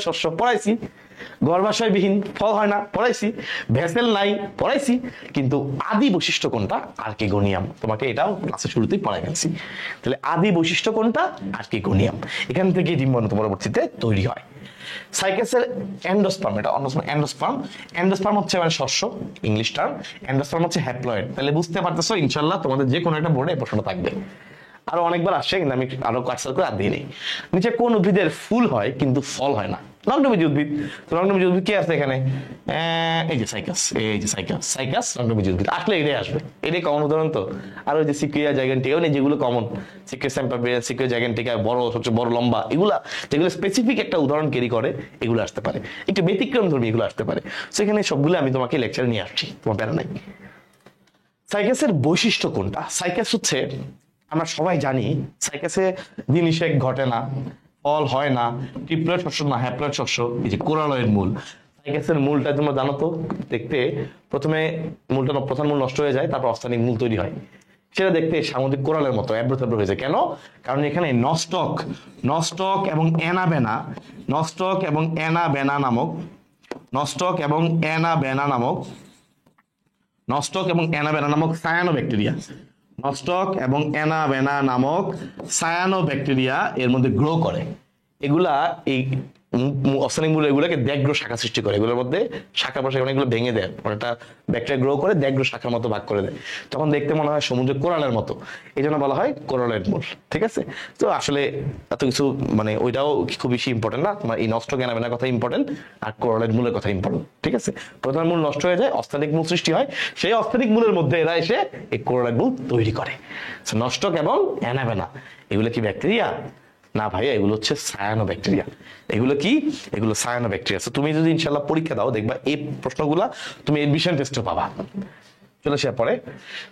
[SPEAKER 1] শস্য পড়াইছি, গর্ভাশয়বিহীন, ফল হয় না পড়াইছি, ভেসেল নাই পড়াইছি, কিন্তু আদি বৈশিষ্ট্য কোনটা? আর্কিগোনিয়াম। তোমাকে এটাও ক্লাসের শুরুতেই পড়াই গেছি। তাহলে আদি বৈশিষ্ট্য কোনটা? আর্কিগোনিয়াম। এখান থেকে ডিম্বাণু পরবর্তীতে তৈরি হয়। সাইকাসের এন্ডোস্পার্ম, এটা এন্ডোস্পার্ম হচ্ছে মানে শস্য, ইংলিশ টার্ম। এন্ডোস্পার্ম হচ্ছে হ্যাপ্লয়েড। তাহলে বুঝতে পারতেছো, ইনশাআল্লাহ তোমাদের যে কোনো একটা বোর্ডে এই প্রশ্নটা থাকবে। আরো অনেকবার আসছে, কিন্তু আমি আরো কাটসার করে আর দিই নেই। নিচে কোন উদ্ভিদের ফুল হয় কিন্তু ফল হয় না? নগ্নবীজি উদ্ভিদ। তো নগ্নবীজি উদ্ভিদ কি আছে এখানে? এই যে সাইকাস, এই যে সাইকাস, সাইকাস নগ্নবীজি উদ্ভিদ, আসলে এটাই আসবে, এটাই কমন উদাহরণ। তো আর ওই যে সিকুইয়া জাইগান্টিকা, মানে যেগুলো কমন, সিকুইয়া স্যাম্পাভিয়া, সিকুইয়া জাইগান্টিকা, বড় সবচেয়ে বড় লম্বা, এগুলা যেগুলো স্পেসিফিক একটা উদাহরণ ক্যারি করে, এগুলো আসতে পারে। একটু ব্যতিক্রম ধর্মী এগুলো আসতে পারে। সেখানে সবগুলো আমি তোমাকে লেকচারে নিয়ে আসছি, তোমার প্যারা নাই। সাইকাসের বৈশিষ্ট্য কোনটা? সাইকাস হচ্ছে, আমরা সবাই জানি সাইকাসে দিনিশেক ঘটে না, ফল হয় না, ট্রিপ্লয়েড শস্য না, হ্যাপ্লয়েড শস্য। এই যে কোরালয়েড মূল, সাইকাসের মূলটা তোমরা জানো তো, দেখতে প্রথমে মূলটা, প্রধান মূল নষ্ট হয়ে যায়, তারপর অস্থানিক মূল তৈরি হয়। সেটা দেখতে সামুদ্রিক কোরালের মতো অ্যাব্রোথ্যাব্রো হয়েছে। কেন? কারণ এখানে নস্টক, নস্টক এবং অ্যানাবেনা, নস্টক এবং অ্যানাবেনা নামক, নস্টক এবং অ্যানাবেনা নামক, নস্টক এবং অ্যানাবেনা নামক সায়ানোব্যাকটেরিয়া, নস্টক এবং অ্যানাবেনা নামক সায়ানোব্যাকটেরিয়া এর মধ্যে গ্রো করে। এগুলা এই অস্থানিক মূল এগুলোকে দ্যাগ্র শাখা সৃষ্টি করে, এগুলোর মধ্যে শাখা প্রশাখা অনেকগুলো ভেঙে দেয়, একটা ব্যাকটেরিয়া গ্রো করে দ্যাগ্র শাখার মতো ভাগ করে দেয়, তখন দেখতে মনে হয় সমুদ্রের কোরালের মতো, এই জন্য বলা হয় কোরালয়েড মূল। ঠিক আছে? তো আসলে এত কিছু মানে ওইটাও খুব বেশি ইম্পর্টেন্ট না, তোমার এই নষ্ট জ্ঞানাবেনার কথা ইম্পর্টেন্ট আর কোরালয়েড মূলের কথা ইম্পর্টেন্ট। ঠিক আছে? প্রধান মূল নষ্ট হয়ে যায়, অস্থানিক মূল সৃষ্টি হয়, সেই অস্থানিক মূলের মধ্যে এরা এসে এই কোরালয়েড মূল তৈরি করে। নষ্টক এবং অ্যানাবেনা এগুলো কি ব্যাকটেরিয়া? না ভাইয়া, এগুলো হচ্ছে সায়ানো ব্যাকটেরিয়া। এগুলো কি? এগুলো সায়ানো ব্যাকটেরিয়া। তুমি যদি ইনশাল্লাহ পরীক্ষা দাও, দেখবা এই প্রশ্নগুলা তুমি এডমিশন টেস্টে পাবা। চলে আসে পরে,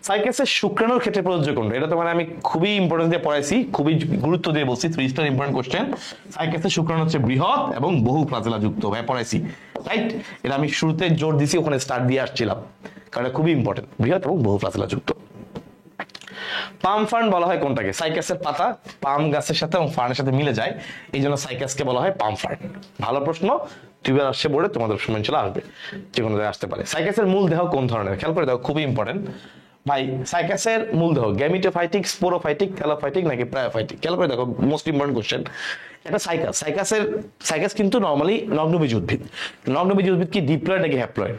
[SPEAKER 1] সাইকাসের শুক্রাণুর ক্ষেত্রে প্রযোজ্য কোনটা? এটা তোমার আমি খুবই ইম্পর্টেন্স দিয়ে পড়াইছি, খুবই গুরুত্ব দিয়ে বলছি, 3 স্টার ইম্পর্টেন্ট কোশ্চেন। সাইকাসের শুক্রাণু হচ্ছে বৃহৎ এবং বহু ফ্লাজেলা যুক্ত, ভাই পড়াইছি, রাইট? এটা আমি শুরুতে জোর দিছি, ওখানে স্টার্ট দিয়ে আসছিলাম, কারণ এটা খুবই ইম্পর্টেন্ট, বৃহৎ এবং বহু ফ্লাজেলা যুক্ত। পাম ফার্ন বলা হয় কোনটাকে? সাইকাসের পাতা পাম গাছের সাথে এবং ফার্নের সাথে মিলে যায়, এই জন্য সাইকাসকে বলা হয় পাম ফার্ন। ভালো প্রশ্ন, টিউবে আসছে বোর্ডে, তোমাদের সময় চলে আসবে, যে কোনো জায়গায় আসতে পারে। সাইকাসের মূল দেহ কোন ধরনের? খেয়াল করে দেখো, খুবই ইম্পর্টেন্ট ভাই। সাইকাসের মূল দেহ গ্যামিটোফাইটিক, স্পোরোফাইটিক, থ্যালোফাইটিক নাকি প্রায়োফাইটিক? খেয়াল করে দেখো, মোস্ট ইম্পর্টেন্ট কোশ্চেন। একটা সাইকাস কিন্তু নর্মালি নগ্নবীজ উদ্ভিদ। নগ্নবীজ উদ্ভিদ কি ডিপ্লয়েড নাকি হ্যাপ্লয়েড?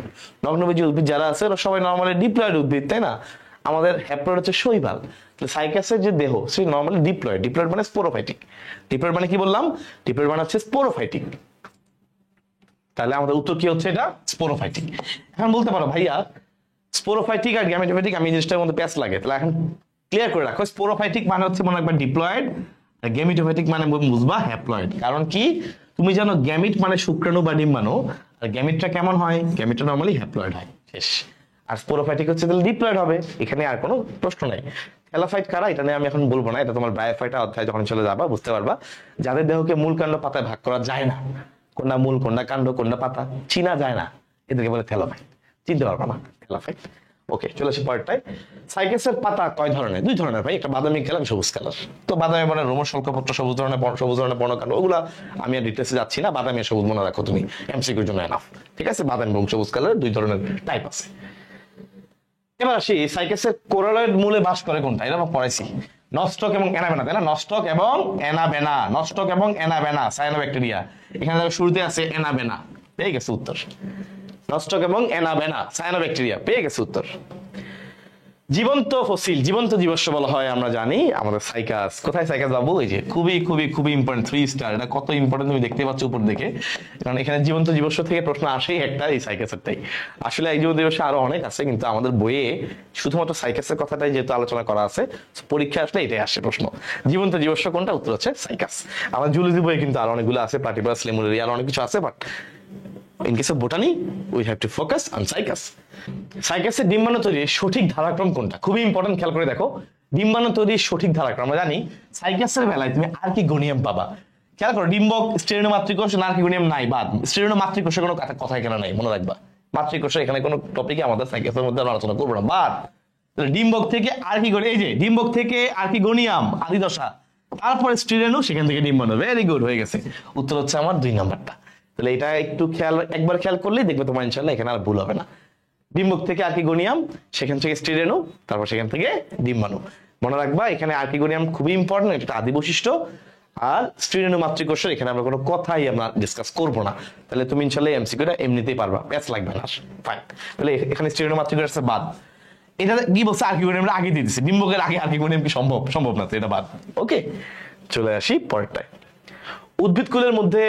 [SPEAKER 1] নগ্নবীজ উদ্ভিদ যারা আছে ওরা সবাই নর্মালি ডিপ্লয়েড উদ্ভিদ, তাই না? আমাদের হ্যাপ্লয়েড হচ্ছে শৈবাল। সাইকাসের যে দেহ সে নর্মালি ডিপ্লয়েড, ডিপ্লয়েড মানে স্পোরোফাইটিক। ডিপ্লয়েড মানে কি বললাম? ডিপ্লয়েড মানে হচ্ছে স্পোরোফাইটিক। তাহলে আমাদের উত্তর কি হচ্ছে? এটা স্পোরোফাইটিক। এখন বলতে পারো ভাইয়া স্পোরোফাইটিক আর গ্যামেটোফাইটিক আমি জিনিসটার মধ্যে প্যাচ লাগে, তাহলে এখন ক্লিয়ার করে রাখো, স্পোরোফাইটিক মানে হচ্ছে মনে রাখবা ডিপ্লয়েড, আর গ্যামেটোফাইটিক মানে বুঝবা হ্যাপ্লয়েড। কারণ কি? তুমি জানো গ্যামিট মানে শুক্রাণু বা ডিম্বাণু, আর গ্যামিটটা কেমন হয়? গ্যামিটটা নর্মালি হ্যাপ্লয়েড হয়, শেষ। আর স্পোরোফাইটিক হচ্ছে তাহলে ডিপ্লয়েড হবে, এখানে আর কোনো প্রশ্ন নাই। থ্যালোফাইট কারা? এটা নিয়ে আমি এখন বলবো না, এটা তোমার ব্রায়োফাইটা অধ্যায় যখন চলে যাবা বুঝতে পারবা। যাদের দেহকে মূল কাণ্ড পাতায় ভাগ করা যায় না, কোনটা মূল কোনটা কাণ্ড কোনটা পাতা চিনা যায় না, এদেরকে বলে থ্যালোফাইট। চিনতে পারবা না থ্যালোফাইট। ওকে, চলে আসি পরেরটায়। সাইকাসের পাতা কয় ধরনের? 2 ধরনের ভাই, একটা বাদামি কালার, সবুজ কালার। তো বাদামি মানে রোমশ শল্কপত্র, সবুজ ধরনের পর্ণকাণ্ড, ওগুলা আমি আর ডিটেলসে যাচ্ছি না। বাদামি আর সবুজ মনে রাখো তুমি, এমসিকিউর জন্য এনাফ। ঠিক আছে? বাদামি এবং সবুজ কালার 2 ধরনের টাইপ আছে। এবার আসি সাইকাসের কোরালয়েড মূলে বাস করে কোনটা? এটা আমরা পড়াইছি, নস্টক এবং অ্যানাবেনা, তাই না? নস্টক এবং অ্যানাবেনা, নস্টক এবং অ্যানাবেনা সায়ানোব্যাকটেরিয়া। এখানে শুরুতে আছে অ্যানাবেনা, পেয়ে গেছে উত্তর। নস্টক এবং অ্যানাবেনা সায়ানোব্যাকটেরিয়া, পেয়ে গেছে উত্তর। জীবন্ত ফসিল, জীবন্ত জীবাশ্ম বলা হয় আমরা জানি আমাদের সাইকাস। কোথায় সাইকাস বাবু? এই যে খুবই খুবই খুবই ইম্পর্টেন্ট, 3 স্টার। এটা কত ইম্পর্টেন্ট তুমি দেখতে পাচ্ছ উপর দেখে, কারণ এখানে জীবন্ত জীবাশ্ম থেকে প্রশ্ন আসেই একটা, এই সাইকাসেরটাই। আসলে এই জীবন্ত জীবাশ্ম আরো অনেক আছে, কিন্তু আমাদের বইয়ে শুধুমাত্র সাইকাসের কথাটাই যেহেতু আলোচনা করা আছে, পরীক্ষা আসলে এটাই আসে প্রশ্ন। জীবন্ত জীবাশ্ম কোনটা? উত্তর হচ্ছে সাইকাস। আমার জুলজি বইয়ে কিন্তু আরো অনেকগুলো আছে, প্লাটিপাস, লেমুরেরিয়া, আরো অনেক কিছু আছে, but in case of botany we have to focus on Cycas. সাইকাসের ডিম্বাণু তৈরির সঠিক ধারাক্রম কোনটা? খুবই ইম্পর্টেন্ট, খেয়াল করে দেখো। ডিম্বাণু তৈরির সঠিক ধারাক্রম আমরা জানি, সাইকাসের বেলায় তুমি আর্কিগোনিয়াম পাবা। খেয়াল করো, ডিম্বক, স্টেরিনোমাতৃকোষ, আর্কিগোনিয়াম নাই, বাদ। স্টেরিনোমাতৃকোষের কোনো কথা এখানে নাই, মনে রাখবা। মাতৃকোষের এখানে কোনো টপিকে আমাদের সাইকাসের মধ্যে আলোচনা করবো না, বাদ। ডিম্বক থেকে আর্কিগোনিয়াম, এই যে ডিম্বক থেকে আর্কিগোনিয়াম আদি দশা, তারপরে স্টেরেনো, সেখান থেকে ডিম্বাণু। ভেরি গুড, হয়ে গেছে। উত্তর হচ্ছে আমার 2 নাম্বারটা। তাহলে এটা একটু একবার খেয়াল করলেই দেখবে তোমার ইনশাআল্লাহ এখানে আর ভুল হবে না। ডিম্বক থেকে আর্কিগোনিয়াম, সেখান থেকে স্টেরেনো, তারপর সেখান থেকে ডিম্বাণু। মনে রাখবা এখানে আর্কিগোনিয়াম খুবই ইম্পর্টেন্ট, এটা আদি বৈশিষ্ট্য। আর স্টেরেনো মাতৃকোষের এখানে আমরা কোনো কথাই আমরা ডিসকাস করবো না। তাহলে তুমি ইনশাআল্লাহ এমসিকিউটা এমনিতেই পারবা, প্যাচ লাগবে না। ফাইন, তাহলে এখানে স্টেরেনো মাতৃকোষ বাদ। এটা কি বলছে? আর্কিগোনিয়াম আগে দিয়ে দিচ্ছে, ডিম্বকের আগে আর্কিগোনিয়াম কি সম্ভব? সম্ভব না, তো এটা বাদ। ওকে, চলে আসি পরেরটায়। উদ্ভিদকুলের মধ্যে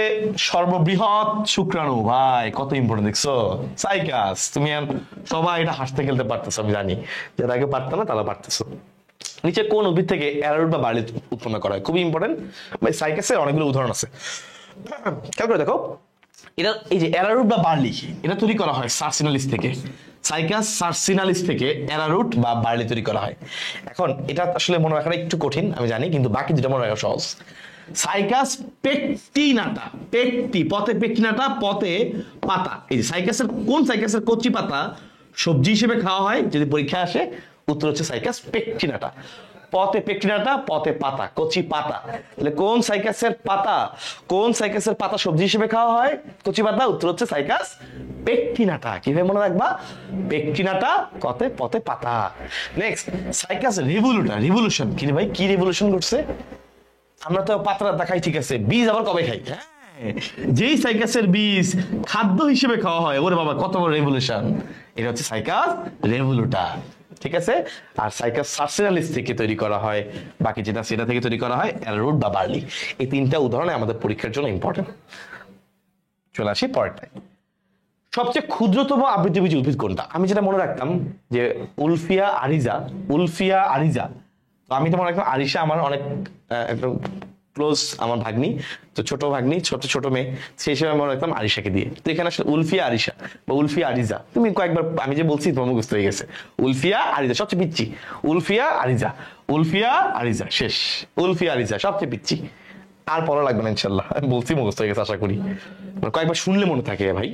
[SPEAKER 1] সর্ববৃহৎ শুক্রাণু, ভাই কত ইম্পর্টেন্ট দেখছো, সাইকাস। তুমি সবাই এটা হাসতে খেলতে পারতেছো, আমি জানি যারা আগে পারতো না তারা পারতেছো। নিচে কোন উদ্ভিদ থেকে অ্যারারুট বা বার্লি উৎপন্ন করা হয়? খুবই ইম্পর্টেন্ট ভাই, সাইকাসের অনেকগুলো উদাহরণ আছে, খেয়াল করে দেখো। এটা এই যে অ্যারারুট বা বার্লি, এটা তৈরি করা হয় সার্সিনালিস থেকে। সাইকাস সার্সিনালিস থেকে অ্যারারুট বা বার্লি তৈরি করা হয়। এখন এটা আসলে মনে রাখাটা একটু কঠিন আমি জানি, কিন্তু বাকি দুটো মনে রাখা সহজ। সাইকাস পেকটিনাটা, পথে পেকটিনাটা, পথে পাতা। এই যে সাইকাসের কোন সাইকাসের কচি পাতা সবজি হিসেবে খাওয়া হয় যদি পরীক্ষা আসে, উত্তর হচ্ছে সাইকাস পেকটিনাটা। পথে পেকটিনাটা, পথে পাতা, কচি পাতা। তাহলে কোন সাইকাসের পাতা, কোন সাইকাসের পাতা সবজি হিসেবে খাওয়া হয়, কচি পাতা? উত্তর হচ্ছে সাইকাস পেকটিনাটা। কিভাবে মনে রাখবা? পেকটিনাটা, পথে পথে পাতা। Next, cycas revolution. কি রে ভাই, কি রিভলিউশন করছে? আমরা তো পাতা দেখাই, ঠিক আছে, বীজ আবার কবে খাই? হ্যাঁ, যেই সাইকাসের বীজ খাদ্য হিসেবে খাওয়া হয়, ওরে বাবা কত বড় রেভলিউশন! এটা হচ্ছে সাইকাস রেভলিউটা, ঠিক আছে। আর সাইকাস সার্সিনালিস থেকে তৈরি করা হয়, বাকি যেটা সেটা থেকে তৈরি করা হয় অ্যারারুট বা বার্লি। এই তিনটা উদাহরণ আমাদের পরীক্ষার জন্য ইম্পর্টেন্ট। চলে আসি পরেরটায়। সবচেয়ে ক্ষুদ্রতম আবৃতবীজী উদ্ভিদ কোনটা? আমি যেটা মনে রাখতাম যে উলফিয়া আরিজা, উলফিয়া আরিজা। তো আমি তো মনে রাখতাম আরিশা আমার অনেক একদম ক্লোজ, আমার ভাগ্নি, তো ছোট ভাগ্নি, ছোট মেয়ে, সেই হিসেবে মনে রাখতাম আরিশাকে দিয়ে। তো এখানে আসলে উলফিয়া আরিশা বা উলফিয়া আরিজা, তুমি কয়েকবার আমি যে বলছি তোমার মুখস্থ হয়ে গেছে। উলফিয়া আরিজা সবচেয়ে পিচ্ছি, উলফিয়া আরিজা, উলফিয়া আরিজা শেষ, উলফিয়া আরিজা সবচেয়ে পিচ্ছি। আর পড়া লাগবে না ইনশাল্লাহ, আমি বলছি মুখস্থ হয়ে গেছে আশা করি, কয়েকবার শুনলে মনে থাকে ভাই।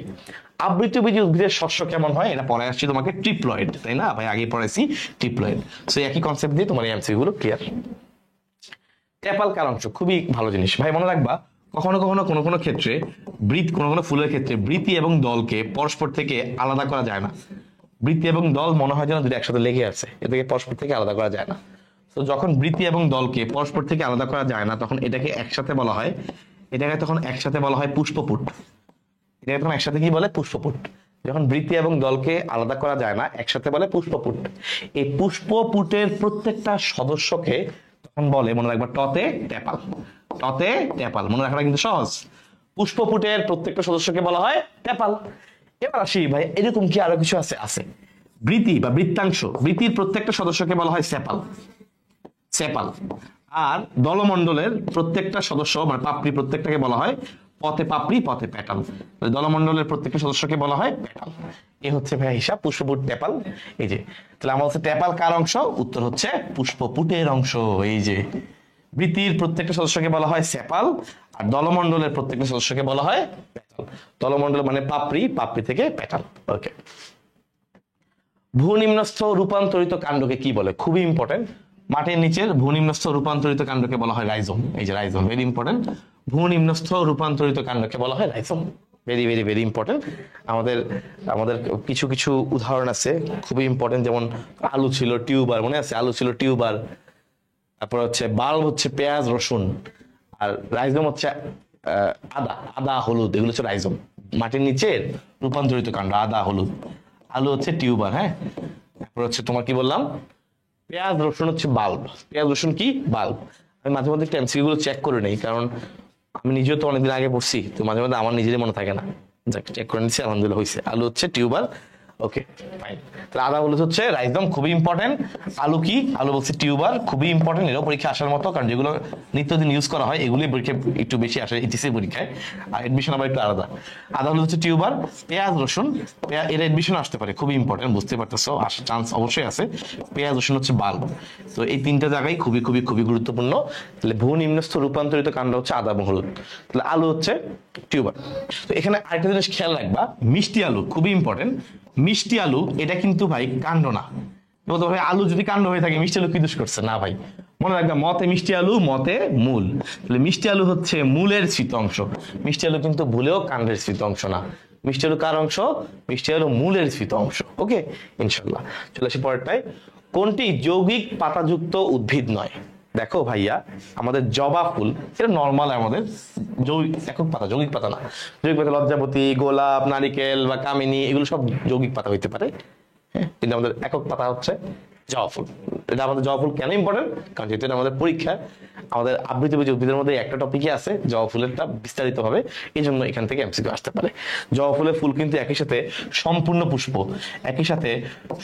[SPEAKER 1] আবৃতবীজী উদ্ভিদের শস্য কেমন হয় এটা পড়ায় আসছি তোমাকে, ট্রিপ্লয়েড, তাই না ভাই? আগে পড়াইছি ট্রিপ্লয়েড। সো একই কনসেপ্ট দিয়ে তোমার এমসিকিউ গুলো ক্লিয়ার। ট্যাপাল কার অংশ? খুবই ভালো জিনিস ভাই, মনে রাখবা কখনো কখনো কোনো ক্ষেত্রে কোনো ফুলের ক্ষেত্রে বৃতি এবং দলকে পরস্পর থেকে আলাদা করা যায় না। বৃতি এবং দল মনে হয় যেন দুটো একসাথে লেগে আছে, এটাকে পরস্পর থেকে আলাদা করা যায় না। তো যখন বৃতি এবং দলকে পরস্পর থেকে আলাদা করা যায় না, তখন এটাকে একসাথে বলা হয়, এটাকে তখন একসাথে বলা হয় পুষ্পপুট। এটাকে তখন একসাথে কি বলে? পুষ্পপুট। যখন বৃতি এবং দলকে আলাদা করা যায় না, একসাথে বলে পুষ্পপুট। এই পুষ্পপুটের প্রত্যেকটা সদস্যকে তখন বলে, মনে রাখবা, টতে ট্যাপাল। টতে ট্যাপাল মনে রাখাটা কিন্তু সহজ। পুষ্পপুটের প্রত্যেকটা সদস্যকে বলা হয় ট্যাপাল। এবার আসি ভাই, এরকম কি আরো কিছু আছে? আছে। বৃতি বা বৃত্তাংশ, বৃতির প্রত্যেকটা সদস্যকে বলা হয় সেপাল, সেপাল। আর দলমণ্ডলের প্রত্যেকটা সদস্য মানে পাপড়ি প্রত্যেকটাকে বলা হয় পথে পাপড়ি, পথে প্যাটাল। দলমণ্ডলের প্রত্যেকটা সদস্যকে বলা হয় প্যাটাল। এই হচ্ছে ভাই হিসাব পুষ্পপুট ট্যাপাল। এই যে তাহলে আমার হচ্ছে ট্যাপাল কার অংশ? উত্তর হচ্ছে পুষ্পপুটের অংশ। এই যে বৃত্তির প্রত্যেকটা সদস্যকে বলা হয় সেপাল, আর দলমণ্ডলের প্রত্যেকটা সদস্যকে বলা হয় প্যাটাল। দলমণ্ডল মানে পাপড়ি, পাপড়ি থেকে প্যাটাল। ওকে। ভূনিম্নস্থ রূপান্তরিত কাণ্ডকে কি বলে? খুবই ইম্পর্টেন্ট। মাটির নিচের ভূনিম্নস্থ রূপান্তরিত কাণ্ডকে বলা হয় রাইজোম। এই যে রাইজোম, ভেরি ইম্পর্টেন্ট। ভূনিম্নস্থ রূপান্তরিত কাণ্ডকে বলা হয় rhizome, very very very important. আমাদের আমাদের কিছু কিছু উদাহরণ আছে খুবই ইম্পর্টেন্ট, যেমন আলু ছিল টিউবার, মনে আছে? আলু ছিল টিউবার। তারপর হচ্ছে বাল্ব হচ্ছে পেঁয়াজ রসুন, আর রাইজোম হচ্ছে আদা হলুদ, এগুলো হচ্ছে রাইজোম। মাটির নিচের রূপান্তরিত কাণ্ড, আদা হলুদ। আলু হচ্ছে টিউবার, হ্যাঁ। তারপর হচ্ছে তোমার কি বললাম, পেঁয়াজ রসুন হচ্ছে বাল্ব। পেঁয়াজ রসুন কি? বাল্ব। আমি মাঝে মধ্যে একটু এমসিকিউ গুলো চেক করে নেই, কারণ আমি নিজেও তো অনেকদিন আগে পড়ছি, তো মাঝে মধ্যে আমার নিজেরই মনে থাকে না। চেক করে নিচ্ছি, আলহামদুলিল্লাহ হয়েছে। আলু হচ্ছে টিউবার, ওকে ফাইন। তাহলে আদা হলুদ হচ্ছে রাইজোম, খুবই ইম্পর্টেন্ট। আলু কি? আলু বলছে টিউবার, খুবই ইম্পর্টেন্ট। এরও পরীক্ষা আসার মতো, কারণ যেগুলো নিত্যদিন ইউজ করা হয় এগুলি পরীক্ষা একটু বেশি আসে এইচএসসি পরীক্ষায়, আর এডমিশন আবার একটু আলাদা। আদা হলুদ হচ্ছে টিউবার। পেঁয়াজ রসুন, এর এডমিশন আসতে পারে, খুবই ইম্পর্টেন্ট, বুঝতে পারতেছো, আসার চান্স অবশ্যই আছে। পেঁয়াজ রসুন হচ্ছে বাল্ব। তো এই তিনটা জায়গায় খুবই খুবই খুবই গুরুত্বপূর্ণ। তাহলে ভূনিম্নস্থ রূপান্তরিত কাণ্ড হচ্ছে আদা এবং হলুদ, তাহলে আলু হচ্ছে টিউবার। তো এখানে আরেকটা জিনিস খেয়াল রাখবা, মিষ্টি আলু খুবই ইম্পর্টেন্ট। মিষ্টি আলু এটা কিন্তু ভাই কাণ্ড না। ভাই আলু যদি কাণ্ড হয়ে থাকে, মিষ্টি আলু কি দোষ করছে? না ভাই, মনে রাখবে মতে মিষ্টি আলু, মতে মূল। তাহলে মিষ্টি আলু হচ্ছে মূলের স্মৃত অংশ। মিষ্টি আলু কিন্তু ভুলেও কাণ্ডের স্মৃত অংশ না। মিষ্টি আলু কার অংশ? মিষ্টি আলু মূলের স্মৃত অংশ। ওকে, ইনশাল্লাহ। চলে আসি পরেরটায়। কোনটি যৌগিক পাতাযুক্ত উদ্ভিদ নয়? দেখো ভাইয়া, আমাদের জবা ফুল এটা নর্মাল, আমাদের একক পাতা, যৌগিক পাতা না। যৌগিক পাতা লজ্জাবতী, গোলাপ, নারিকেল বা কামিনী, এগুলো সব যৌগিক পাতা হইতে পারে। হ্যাঁ, কিন্তু আমাদের একক পাতা হচ্ছে জবা ফুল। এটা আমাদের জবা ফুল কেন ইম্পর্টেন্ট, কারণ যেহেতু এটা আমাদের পরীক্ষা, আমাদের আবৃতবীজী উদ্ভিদের মধ্যে একটা টপিকই আছে জবা ফুলেরটা বিস্তারিত ভাবে, এই জন্য এখান থেকে এমসিকিউ আসতে পারে। জবা ফুলের ফুল কিন্তু একই সাথে সম্পূর্ণ পুষ্প, একই সাথে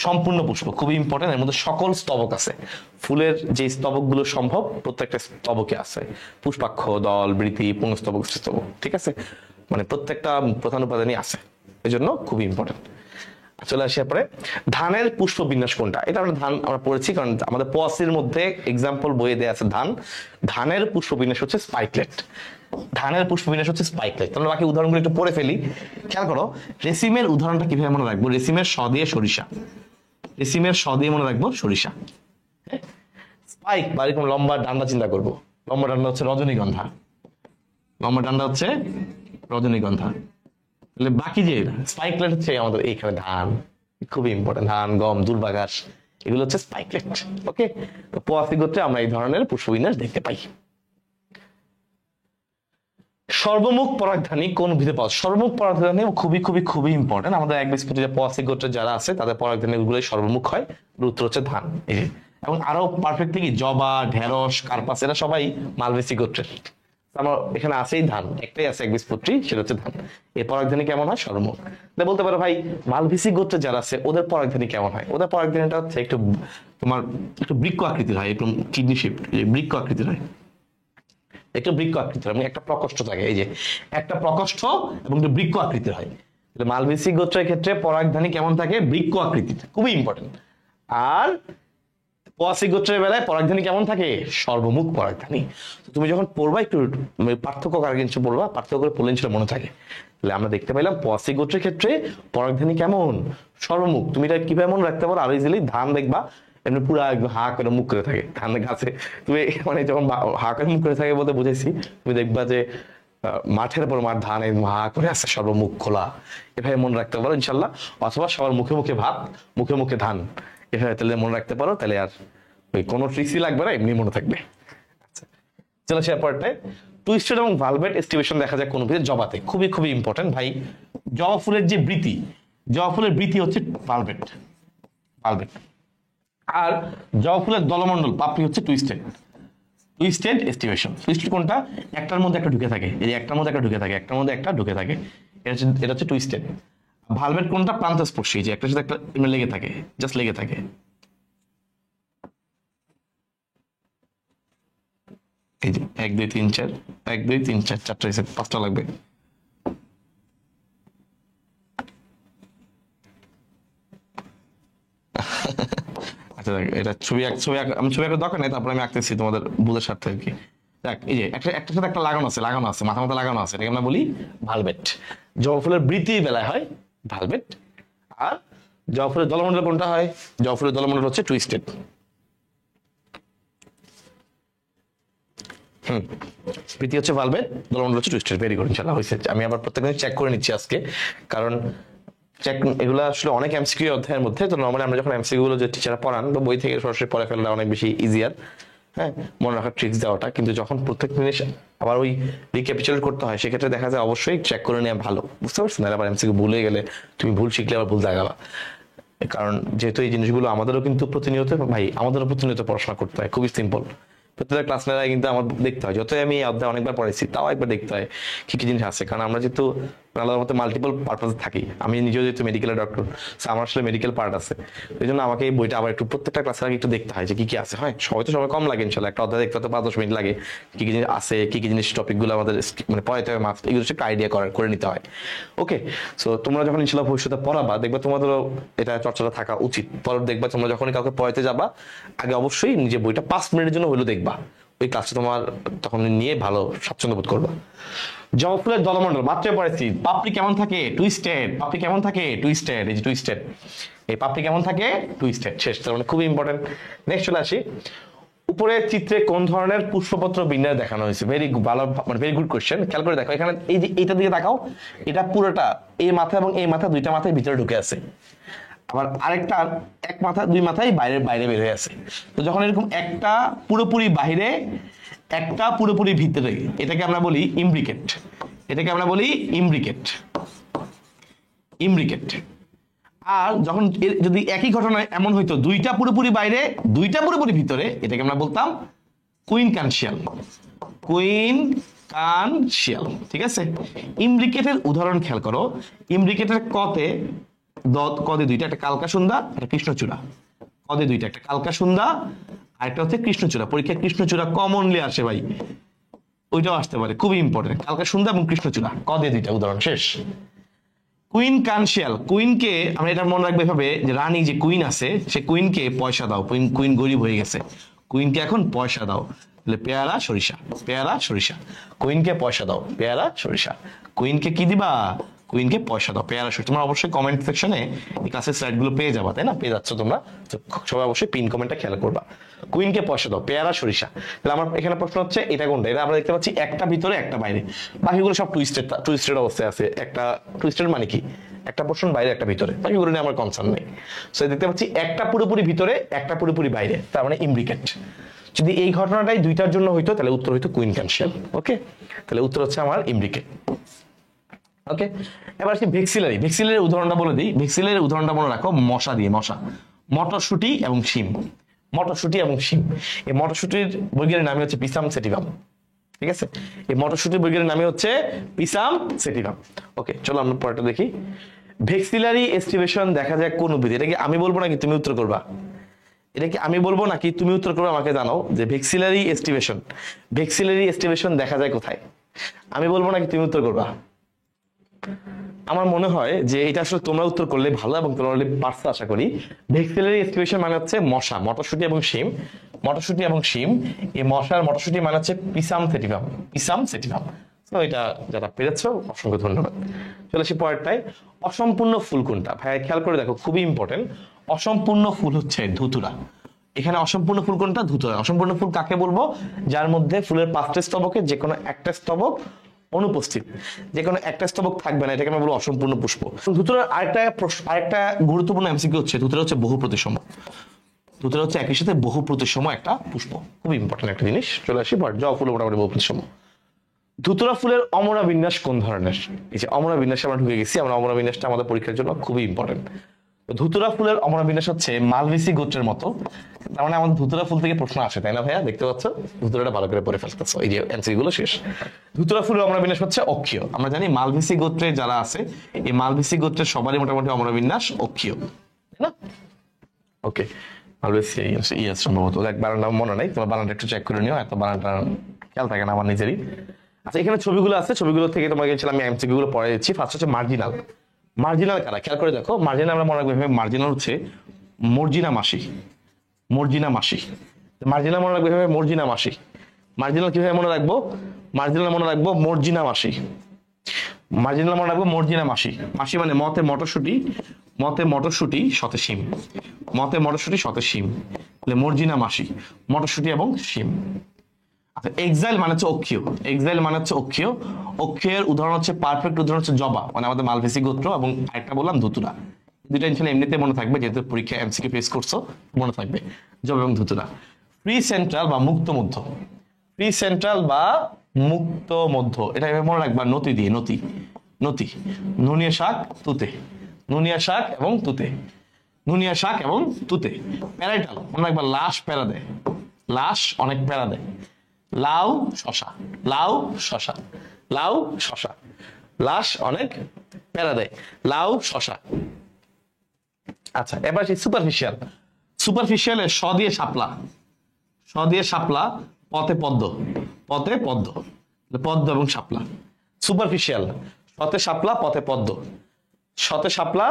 [SPEAKER 1] সম্পূর্ণ পুষ্প, খুবই ইম্পর্টেন্ট। এর মধ্যে সকল স্তবক আছে, ফুলের যে স্তবকগুলো সম্ভব প্রত্যেকটা স্তবকে আছে, পুষ্পাক্ষ, দল, বৃতি, পুংস্তবক, স্তবক, ঠিক আছে, মানে প্রত্যেকটা প্রধান উপাদানই আছে, এই জন্য খুবই ইম্পর্টেন্ট। চলে আসি পরে ধানের পুষ্প বিন্যাস কোনটা। এটা আমরা পড়েছি, কারণ আমাদের পসির মধ্যে এক্সাম্পল বইয়ে দেয়া আছে ধান। ধানের পুষ্প বিন্যাস হচ্ছে স্পাইকলেট, ধানের পুষ্প বিন্যাস হচ্ছে স্পাইকলেট। তাহলে বাকি উদাহরণগুলো একটু পড়ে ফেলি, খেয়াল করো। রেসিমের উদাহরণটা কিভাবে মনে রাখবো, রেসিমের স দিয়ে সরিষা, রেসিমের স দিয়ে মনে রাখবো সরিষা। স্পাইক বা এরকম লম্বা ডান্ডা চিন্তা করবো, লম্বা ডান্ডা হচ্ছে রজনীগন্ধা, লম্বা ডান্ডা হচ্ছে রজনীগন্ধা। তাহলে বাকি যে স্পাইকলেট হচ্ছে আমাদের এইখানে ধান, খুবই ইম্পর্টেন্ট, ধান, গম, দুর্বাঘাস, এগুলো হচ্ছে স্পাইকলেট। ওকে, তো পোয়াসি গোত্রে আমরা এই ধরনের পুষ্পবিন্যাস দেখতে পাই। সর্বমুখ পরাগধানী কোন উদ্ভিদে পাওয়া যায়? সর্বমুখ পরাগধানী খুবই খুবই খুবই ইম্পর্টেন্ট। আমাদের এক বিস্কুটে যে পোয়াসি গোত্রে যারা আছে তাদের পরাগধানী গুলোই সর্বমুখ হয়, উত্তর হচ্ছে ধান। এই যে, এবং আরো পারফেক্ট কি জবা, ঢেঁড়স, কার্পাস, এরা সবাই মালভেসি গোত্রের। আমার এখানে আছেই ধান, একটাই আছে একবীজপত্রী, সেটা হচ্ছে ধান। এর পরাগধানী কেমন হয়? সর্বমুখ। বলতে পারো ভাই মালভেসি গোত্রে যারা আছে ওদের পরাগধানী কেমন হয়? ওদের পরাগধানীটা হচ্ছে একটু তোমার একটু বৃক্ক আকৃতির হয়, একটু কিডনি শেপ, বৃক্ক আকৃতির হয়, একটু বৃক্ক আকৃতির, এবং একটা প্রকোষ্ঠ থাকে, এই যে একটা প্রকোষ্ঠ এবং একটু বৃক্ক আকৃতির হয়। মালভেসি গোত্রের ক্ষেত্রে পরাগধানী কেমন থাকে? বৃক্ক আকৃতির, খুবই ইম্পর্টেন্ট। আর পোয়াসি গোত্রের বেলায় পরাগধানী কেমন থাকে? সর্বমুখ পরাগধানী। তুমি যখন পড়বা একটু পার্থক্য কার কিছু পড়বা, পার্থক্য করে পড়লে সেটা মনে থাকে। তাহলে আমরা দেখতে পাইলাম পোয়াসি গোত্রের ক্ষেত্রে পরাগধানী কেমন? সর্বমুখ। তুমি এটা কিভাবে মনে রাখতে পারো? আরো ইজিলি ধান দেখবা এমনি পুরো একদম হা করে মুখ করে থাকে, ধান গাছে তুমি মানে যখন হা করে মুখ করে থাকে বলতে বুঝেছি, তুমি দেখবা যে মাঠের পর মাঠ ধান হা করে আছে, সর্বমুখ খোলা। এভাবে মনে রাখতে পারো ইনশাল্লাহ। অথবা সবার মুখে মুখে ভাত, মুখে মুখে ধান, এভাবে তাহলে মনে রাখতে পারো, তাহলে আর ওই কোনো ট্রিক্সই লাগবে না, এমনি মনে থাকবে। আচ্ছা, চলো সে পরটায় টুইস্টেড এবং ভালভেট এস্টিভেশন দেখা যায় কোন উদ্ভিদে? জবাতে। খুবই খুবই ইম্পর্টেন্ট ভাই। জবা ফুলের যে বৃতি, জবা ফুলের বৃতি হচ্ছে ভালভেট, ভালভেট। আর জবা ফুলের দলমন্ডল পাপড়ি হচ্ছে টুইস্টেড, টুইস্টেড এস্টিভেশন। টুইস্টেড কোনটা? একটার মধ্যে একটা ঢুকে থাকে, এই যে একটার মধ্যে একটা ঢুকে থাকে, একটার মধ্যে একটা ঢুকে থাকে, এটা হচ্ছে টুইস্টেড। ভালভেট কোনটা? প্রান্তস্পর্শী, যে একটার সাথে একটা লেগে থাকে, জাস্ট লেগে থাকে। এই যে 1 2 3 4, 1 2 3 4, 4টা হয়েছে, 5টা লাগবে। আচ্ছা দেখ, এটা আমি ছবি আঁকার দরকার নেই, তারপরে আমি আঁকতেছি তোমাদের বুঝার স্বার্থে আর কি। দেখ এই যে একটার সাথে একটা লাগানো আছে, মাথা মাথা লাগানো আছে, এটাকে আমরা বলি ভালভেট। জবা ফুলের বৃতির বেলায় হয় ভালভেট। আর জবা ফুলের দলমন্ডল কোনটা হয়? জবা ফুলের দলমন্ডল হচ্ছে টুইস্টেড। বৃতি হচ্ছে ভালভেট, দলমন্ডল হচ্ছে টুইস্টেড। ভেরি গুড, ইনশাআল্লাহ হয়েছে। আমি আবার প্রত্যেকদিন চেক করে নিচ্ছি আজকে, কারণ এগুলো আসলে অনেক এমসিকিউ অধ্যায়ের মধ্যে। তো নরমালি আমরা যখন এমসিকিউ গুলো যে টিচাররা পড়ান বা বই থেকে সরাসরি পড়ে ফেললে অনেক বেশি ইজিয়ার, হ্যাঁ, মনে রাখার ট্রিক্স দেওয়াটা। কিন্তু যখন প্রত্যেক জিনিস আবার ওই রিক্যাপিচুলেট করতে হয়, সেক্ষেত্রে দেখা যায় অবশ্যই চেক করে নেওয়া ভালো, বুঝতে পারছো না? আবার এমসিকিউ ভুলে গেলে তুমি ভুল শিখলে আবার ভুল জায়গা। কারণ যেহেতু এই জিনিসগুলো আমাদেরও কিন্তু প্রতিনিয়ত আমাদেরও প্রতিনিয়ত পড়াশোনা করতে হয়। খুবই সিম্পল, প্রত্যেকটা ক্লাস নেওয়ার কিন্তু আমার দেখতে হয়, যতই আমি এই অধ্যায় অনেকবার পড়াইছি তাও একবার দেখতে হয় কি কি জিনিস আছে। কারণ আমরা যেহেতু আলাদা মতো মাল্টিপল পারপাসে থাকি, আমি নিজেও যেহেতু মেডিকেলের ডক্টর, আমার আসলে মেডিকেল পার্ট আছে, এই জন্য আমাকে এই বইটা আবার একটু প্রত্যেকটা ক্লাসের আগে একটু দেখতে হয় যে কি কি আছে। হয় সবাই তো সময় কম লাগে, ইনশাল্লাহ একটা অধ্যায় দেখতে হয়তো 5-10 মিনিট লাগে, কি কি জিনিস আছে, কি কি জিনিস টপিকগুলো আমাদের মানে পড়াইতে হবে, মাস্ট, এগুলো একটা আইডিয়া করে নিতে হয়। ওকে, সো তোমরা যখন ইনশাল্লাহ ভবিষ্যতে পড়াবা, দেখবা তোমাদেরও এটা চর্চাটা থাকা উচিত। পরে দেখবা তোমরা যখনই কাউকে পড়াইতে যাবা, আগে অবশ্যই নিজে বইটা 5 মিনিটের জন্য হলেও দেখবা, ওই ক্লাসটা তোমার তখন নিয়ে ভালো স্বাচ্ছন্দ্য বোধ করবা। জবা ফুলের দলমন্ডল মাত্র পড়েছি। পাপড়ি কেমন থাকে? টুইস্টেড। পাপড়ি কেমন থাকে? টুইস্টেড। এই যে টুইস্টেড, এই পাপড়ি কেমন থাকে? টুইস্টেড। শেষ, তার মানে খুবই ইম্পর্টেন্ট। নেক্সট চলে আসি, উপরের চিত্রে কোন ধরনের পুষ্পপত্র বিন্যাস দেখানো হয়েছে? ভেরি ভালো, মানে ভেরি গুড কোশ্চেন। খেয়াল করে দেখো, এখানে এই যে এইটার দিকে তাকাও, এটা পুরোটা এই মাথা এবং এই মাথা, দুইটা মাথায় ভিতরে ঢুকে আছে, আবার আরেকটা এক মাথা দুই মাথায় বাইরে বাইরে বের হয়ে আছে। তো যখন এরকম একটা পুরোপুরি বাহিরে, একটা পুরোপুরি ভিতরে, এটাকে আমরা বলি ইমব্রিকেট। এটাকে আমরা বলি ইমব্রিকেট, ইমব্রিকেট। আর যখন যদি একই ঘটনায় এমন হইতো দুইটা পুরোপুরি বাইরে দুইটা পুরোপুরি ভিতরে, এটাকে আমরা বলতাম কুইনকানশিয়াল। কুইনকানশিয়াল, ঠিক আছে। ইমব্রিকেটের উদাহরণ খেয়াল করো। ইমব্রিকেটের কতে কদে দুইটা, একটা কালকা সন্ধ্যা একটা কৃষ্ণচূড়া। কদে দুইটা, একটা কালকা সন্ধ্যা আর একটা হচ্ছে কৃষ্ণচূড়া। পরীক্ষায় কৃষ্ণচূড়া কমনলি আসে ভাই, ওইটাও আসতে পারে, খুবই ইম্পর্টেন্ট। কালকা সন্ধ্যা এবং কৃষ্ণচূড়া, কদে দুইটা, উদাহরণ শেষ। কুইন কানশিয়াল, কুইনকে আমরা এটা মনে রাখবো এভাবে যে রানী যে কুইন আছে সে কুইনকে পয়সা দাও, কুইন গরিব হয়ে গেছে, কুইনকে এখন পয়সা দাও। তাহলে পেয়ারা সরিষা, পেয়ারা সরিষা। কুইনকে পয়সা দাও, পেয়ারা সরিষা। কুইনকে কি দিবা? কুইনকে পয়সা দাও, পেয়ারা সরিষা। তোমরা অবশ্যই কমেন্ট সেকশনে এই ক্লাসের স্লাইড গুলো পেয়ে যাবা, তাই না? পেয়ে যাচ্ছ তোমরা, সবাই অবশ্যই পিন কমেন্টটা খেয়াল করবা। কুইনকে পয়সা দাও, পেয়ারা সরিষা। তাহলে আমার এখানে প্রশ্ন হচ্ছে এটা কোনটা? এটা আমরা দেখতে পাচ্ছি একটা ভিতরে একটা বাইরে, বাকিগুলো সব টুইস্টেড অবস্থায় আছে। একটা টুইস্টেড মানে কি? একটা পোর্শন বাইরে একটা ভিতরে, বাকিগুলো নিয়ে আমার কনসার্ন নেই। সো দেখতে পাচ্ছি একটা পুরোপুরি ভিতরে একটা পুরোপুরি বাইরে, তার মানে ইমব্রিকেট। যদি এই ঘটনাটাই দুইটার জন্য হইতো তাহলে উত্তর হইতো কুইনকানশিয়াল। ওকে, তাহলে উত্তর হচ্ছে আমার ইমব্রিকেট। ওকে, এবার আসি ভেক্সিলারি। ভেক্সিলারির উদাহরণটা বলে দিই। ভেক্সিলারির উদাহরণটা মনে রাখো মশা দিয়ে, মশা। মটরশুঁটি এবং শিম, মটরশুঁটি এবং শিম। এই মটরশুঁটির বৈজ্ঞানিক নামই হচ্ছে পিসাম সেটিভাম, ঠিক আছে। এই মটরশুঁটির বৈজ্ঞানিক নামই হচ্ছে পিসাম সেটিভাম। ওকে, চলো আমরা পরেরটা দেখি। ভেক্সিলারি এস্টিভেশন দেখা যায় কোন উদ্ভিদ? এটা কি আমি বলবো নাকি তুমি উত্তর করবা? এটা কি আমি বলবো নাকি তুমি উত্তর করবে? আমাকে জানাও যে ভেক্সিলারি এস্টিভেশন, ভেক্সিলারি এস্টিভেশন দেখা যায় কোথায়? আমি বলবো নাকি তুমি উত্তর করবা? আমার মনে হয় যে এটা আসলে তোমরা উত্তর করলে ভালো, এবং তোমরা পারছো আশা করি। ভেক্সিলারি এস্টিভেশন মানে হচ্ছে মশা, মটরশুঁটি এবং শিম। মটরশুঁটি এবং শিম, এই মশার মটরশুঁটি মানে হচ্ছে পিসাম সেটিভাম, পিসাম সেটিভাম। তো এটা যারা পেরেছো অসংখ্য ধন্যবাদ। চলে আসি পরেরটায়। অসম্পূর্ণ ফুল কোনটা? ভাই খেয়াল করে দেখো, খুবই ইম্পর্টেন্ট। অসম্পূর্ণ ফুল হচ্ছে ধুতুরা। এখানে অসম্পূর্ণ ফুল কোনটা? ধুতুরা। অসম্পূর্ণ ফুল কাকে বলবো? যার মধ্যে ফুলের 5টা স্তবকে যে কোনো একটা স্তবক অনুপস্থিত, যে কোনো একটা স্তবক থাকবে না, এটাকে আমরা বলবো অসম্পূর্ণ পুষ্প। ধুতুরার আরেকটা গুরুত্বপূর্ণ এমসিকিউ হচ্ছে ধুতুরা হচ্ছে বহু প্রতিসম। ধুতুরা হচ্ছে একই সাথে বহু প্রতিসম একটা পুষ্প, খুব ইম্পর্টেন্ট একটা জিনিস। চলে আসি জবা ফুল মোটামুটি বহু প্রতিসম। ধুতুরা ফুলের অমরা বিন্যাস কোন ধরনের? এই যে অমরা বিন্যাসে আমরা ঢুকে গেছি। আমরা অমরা বিন্যাসটা আমাদের পরীক্ষার জন্য খুবই ইম্পর্টেন্ট। ধুতুরা ফুলের অমরা বিন্যাস হচ্ছে মালভেসি গোত্রের মতো। তার মানে আমাদের ধুতুরা ফুল থেকে প্রশ্ন আসে, তাই না ভাইয়া? দেখতে পাচ্ছ ধুতুরাটা ভালো করে পড়ে ফেলতেছো, এই যে এমসিকিউ গুলো শেষ। ধুতুরা ফুলের অমরা বিন্যাস হচ্ছে অক্ষীয়। আমরা জানি মালভেসি গোত্রে যারা আছে, এই মালভেসি গোত্রের সবারই মোটামুটি অমরা বিন্যাস অক্ষীয়, তাই না? ওকে, মালভেসি ইয়াস সম্ভবত, বানানটা মনে নাই, তোমার বানানটা একটু চেক করে নিও, এত বানানটা খেয়াল থাকে না আমার নিজেরই। আচ্ছা, এখানে ছবিগুলো আছে, ছবিগুলো থেকে তোমাকে আমি এমসিকিউ গুলো পড়ে দিচ্ছি। ফার্স্ট হচ্ছে মার্জিনাল। মার্জিনাল কারা? খেয়াল করে দেখো। মার্জিনাল আমরা মনে রাখবো, মার্জিনাল হচ্ছে মর্জিনা মাসি, মর্জিনা মাসি। মার্জিনাল মনে রাখবো এভাবে, মর্জিনা মাসি। মার্জিনাল কিভাবে মনে রাখবো? মার্জিনাল মনে রাখবো মর্জিনা মাসি। মার্জিনাল মনে রাখবো মর্জিনা মাসি। মাসি মানে মতে মটরশুঁটি, মতে মটরশুঁটি শতে শিম, মতে মটরশুঁটি শতে শিম। তাহলে মর্জিনা মাসি, মটরশুঁটি এবং শিম। আচ্ছা, এক্সাইল মানে হচ্ছে অক্ষীয়। এক্সাইল মানে হচ্ছে অক্ষীয়। অক্ষীয়ের উদাহরণ হচ্ছে, পারফেক্ট উদাহরণ হচ্ছে জবা, মানে আমাদের মালভেসি গোত্র, এবং একটা বললাম ধুতুরা। দুইটা ইনশাল্লাহ এমনিতে মনে থাকবে, যেহেতু পরীক্ষা এমসিকিউ ফেস করছো, মনে থাকবে জবা এবং ধুতুরা। ফ্রি সেন্ট্রাল বা মুক্ত মধ্য, ফ্রি সেন্ট্রাল বা মুক্ত মধ্য, এটা মনে রাখবা নতি দিয়ে, নতি, নতি। নুনিয়া শাক, তুতে, নুনিয়া শাক এবং তুতে, নুনিয়া শাক এবং তুতে। প্যারাইটাল মনে রাখবা লাশ প্যারা দেয়, লাশ অনেক প্যারা দেয়। লাউ শশা, লাউ শশা, লাউ শশা। লাশ অনেক প্যারা দেয়, লাউ শশা। আচ্ছা, এবার সেই সুপারফিশিয়াল। সুপারফিশিয়ালে স দিয়ে শাপলা, স দিয়ে শাপলা, পথে পদ্ম, পথে পদ্ম, পদ্ম এবং শাপলা। সুপারফিশিয়াল, সতে শাপলা পথে পদ্ম, সতে শাপলা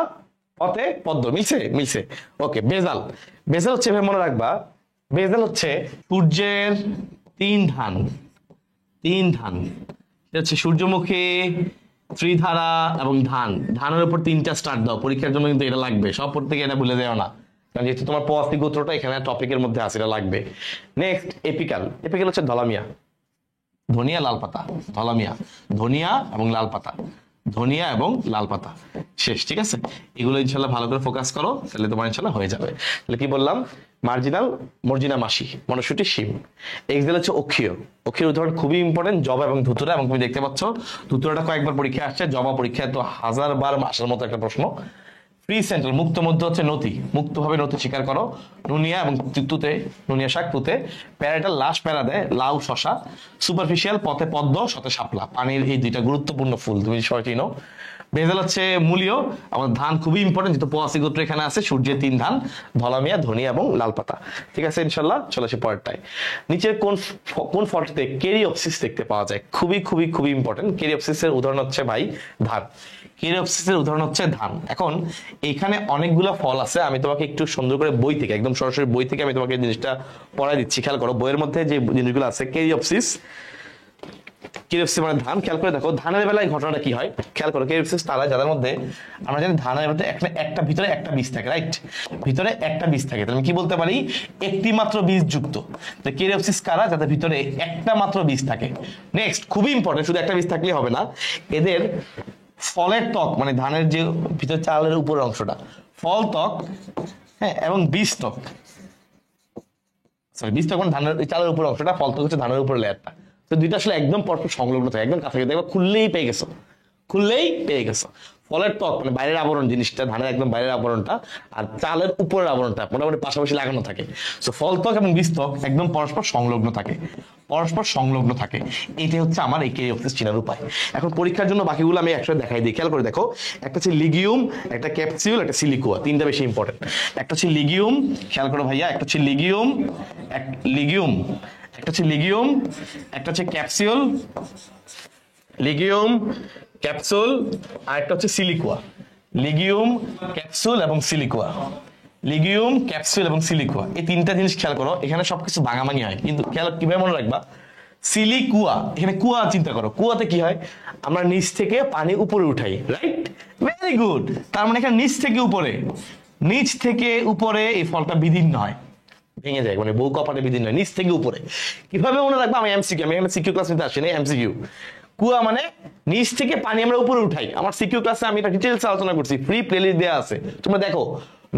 [SPEAKER 1] পথে পদ্ম। মিলছে? মিলছে। ওকে, বেজাল। বেজাল হচ্ছে মনে রাখবা, বেজাল হচ্ছে সূর্যের 3 ধান, 3 ধান। এটা হচ্ছে সূর্যমুখী, ত্রিধারা এবং ধান। ধানের উপর 3টা স্টার দাও, পরীক্ষার জন্য কিন্তু এটা লাগবে। সব পর থেকে এটা ভুলে যাও না, কারণ যেহেতু তোমার পোয়াতি গোত্রটা এখানে টপিকের মধ্যে আছে, এটা লাগবে। Next apical. এপিকাল হচ্ছে ধলামিয়া, ধনিয়া লাল পাতা, ধলামিয়া, ধনিয়া এবং লাল পাতা, ধনিয়া এবং লাল পাতা। শেষ, ঠিক আছে? এগুলো ইনশাল্লাহ ভালো করে ফোকাস করো, তাহলে তোমার ইনশাল্লাহ হয়ে যাবে। তাহলে কি বললাম? মার্জিনাল মর্জিনা মাসি, মটরশুঁটি শিম। এক্সাইল হচ্ছে অক্ষীয়। অক্ষীয় উদাহরণ খুবই ইম্পর্টেন্ট, জবা এবং ধুতুরা। এবং তুমি দেখতে পাচ্ছ ধুতুরাটা কয়েকবার পরীক্ষায় আসছে, জবা পরীক্ষায় তো 1000 বার আসার মতো একটা প্রশ্ন। ফ্রি সেন্ট্রাল মুক্ত মধ্য হচ্ছে নতি, মুক্তভাবে নতি স্বীকার করো। নুনিয়া এবং তুতে, নুনিয়া শাক তুতে। প্যারাটাল লাশ প্যারা দেয়, লাউ শশা। সুপারফিশিয়াল পথে পদ্ম, শতে শাপলা। পানির এই দুইটা গুরুত্বপূর্ণ ফুল, তুমি সবাই চিনো। ভেজাল হচ্ছে মূলীয়, আমাদের ধান খুবই ইম্পর্টেন্ট, যেহেতু পোয়াশি গোত্র এখানে আছে। সূর্যের 3 ধান, ধলামিয়া, ধনিয়া এবং লাল পাতা। ঠিক আছে ইনশাল্লাহ, চলে আসি পরেরটায়। নিচের কোন ফলটিতে কেরিওপসিস দেখতে পাওয়া যায়? খুবই খুবই খুবই ইম্পর্টেন্ট। কেরিওপসিসের উদাহরণ হচ্ছে ভাই ধান। কেরিওপসিসের উদাহরণ হচ্ছে ধান। এখন এখানে অনেকগুলো ফল আছে, আমি তোমাকে একটু সুন্দর করে বই থেকে, একদম সরাসরি বই থেকে আমি তোমাকে জিনিসটা পড়াই দিচ্ছি। খেয়াল করো, বইয়ের মধ্যে যে জিনিসগুলো আছে, কেরিওপসিস, কেরিওপসিস মানে ধান। খেয়াল করে দেখো ধানের বেলায় ঘটনাটা কি হয়। খেয়াল করো, কেরিওপসিস তারা যাদের মধ্যে আমরা জানি ধানের মধ্যে একটা ভিতরে একটা বীজ থাকে, রাইট? ভিতরে একটা বীজ থাকে, তাহলে আমি কি বলতে পারি? একটি মাত্র বীজ যুক্ত। তো কেরিওপসিস কারা? যাদের ভিতরে একটা মাত্র বীজ থাকে। নেক্সট, খুবই ইম্পর্টেন্ট, শুধু একটা বীজ থাকলেই হবে না, এদের ফলের ত্বক মানে ধানের যে ভিতরে চালের উপরের অংশটা, ফল ত্বক, হ্যাঁ, এবং বীজ ত্বক, সরি বীজ ত্বক মানে ধানের চালের উপরের অংশটা, ফল ত্বক হচ্ছে ধানের উপরের লেয়ারটা। তো দুইটা আসলে একদম পরস্পর সংলগ্ন থাকে, একদম কাছাকাছি। দেখবা খুললেই পেয়ে গেছো, খুললেই পেয়ে গেছো। ফলের ত্বক মানে বাইরের আবরণ জিনিসটা, ধানের একদম বাইরের আবরণটা, আর চালের উপরের আবরণটা মোটামুটি পাশাপাশি লাগানো থাকে। তো ফল ত্বক এবং বীজ ত্বক একদম পরস্পর সংলগ্ন থাকে, পরস্পর সংলগ্ন থাকে। এটাই হচ্ছে আমার এই কেরিওপসিস চেনার উপায়। এখন পরীক্ষার জন্য বাকিগুলো আমি একসাথে দেখাই দিই। খেয়াল করে দেখো, একটা হচ্ছে লিগিউম, একটা ক্যাপসিউল, একটা সিলিকুয়া। তিনটা বেশি ইম্পর্টেন্ট। একটা হচ্ছে লিগিউম, খেয়াল করো ভাইয়া, একটা হচ্ছে লিগিউম, একটা হচ্ছে লিগিউম, একটা হচ্ছে ক্যাপসিউল, লিগিউম, ক্যাপসুল, আর একটা হচ্ছে সিলিকুয়া। লিগিউম, ক্যাপসুল এবং সিলিকুয়া। লিগিউম, ক্যাপসুল এবং সিলিকুয়া, এই তিনটা জিনিস খেয়াল করো। এখানে সবকিছু ভাঙাভাঙি হয়, কিন্তু খেয়াল কিভাবে মনে রাখবা? সিলিকুয়া, এখানে কুয়া চিন্তা করো। কুয়াতে কি হয়? আমরা নিচ থেকে পানি উপরে উঠাই, রাইট? Very good. তার মানে এখানে নিচ থেকে উপরে, নিচ থেকে উপরে এই ফলটা বিদীর্ণ হয়, ভেঙে যায়, মানে বহু কপাটে বিদীর্ণ হয়, নিচ থেকে উপরে। কিভাবে মনে রাখবো? আমি এমসিকিউ, আমি এখানে সিকিউ ক্লাস নিতে আসি না, এমসিকিউ। কুয়া মানে নিচ থেকে পানি আমরা উপরে উঠাই। আমার সিকিউ ক্লাসে আমি এটা ডিটেইলস আলোচনা করছি, ফ্রি প্লেলিস্ট দেওয়া আছে, তোমরা দেখো।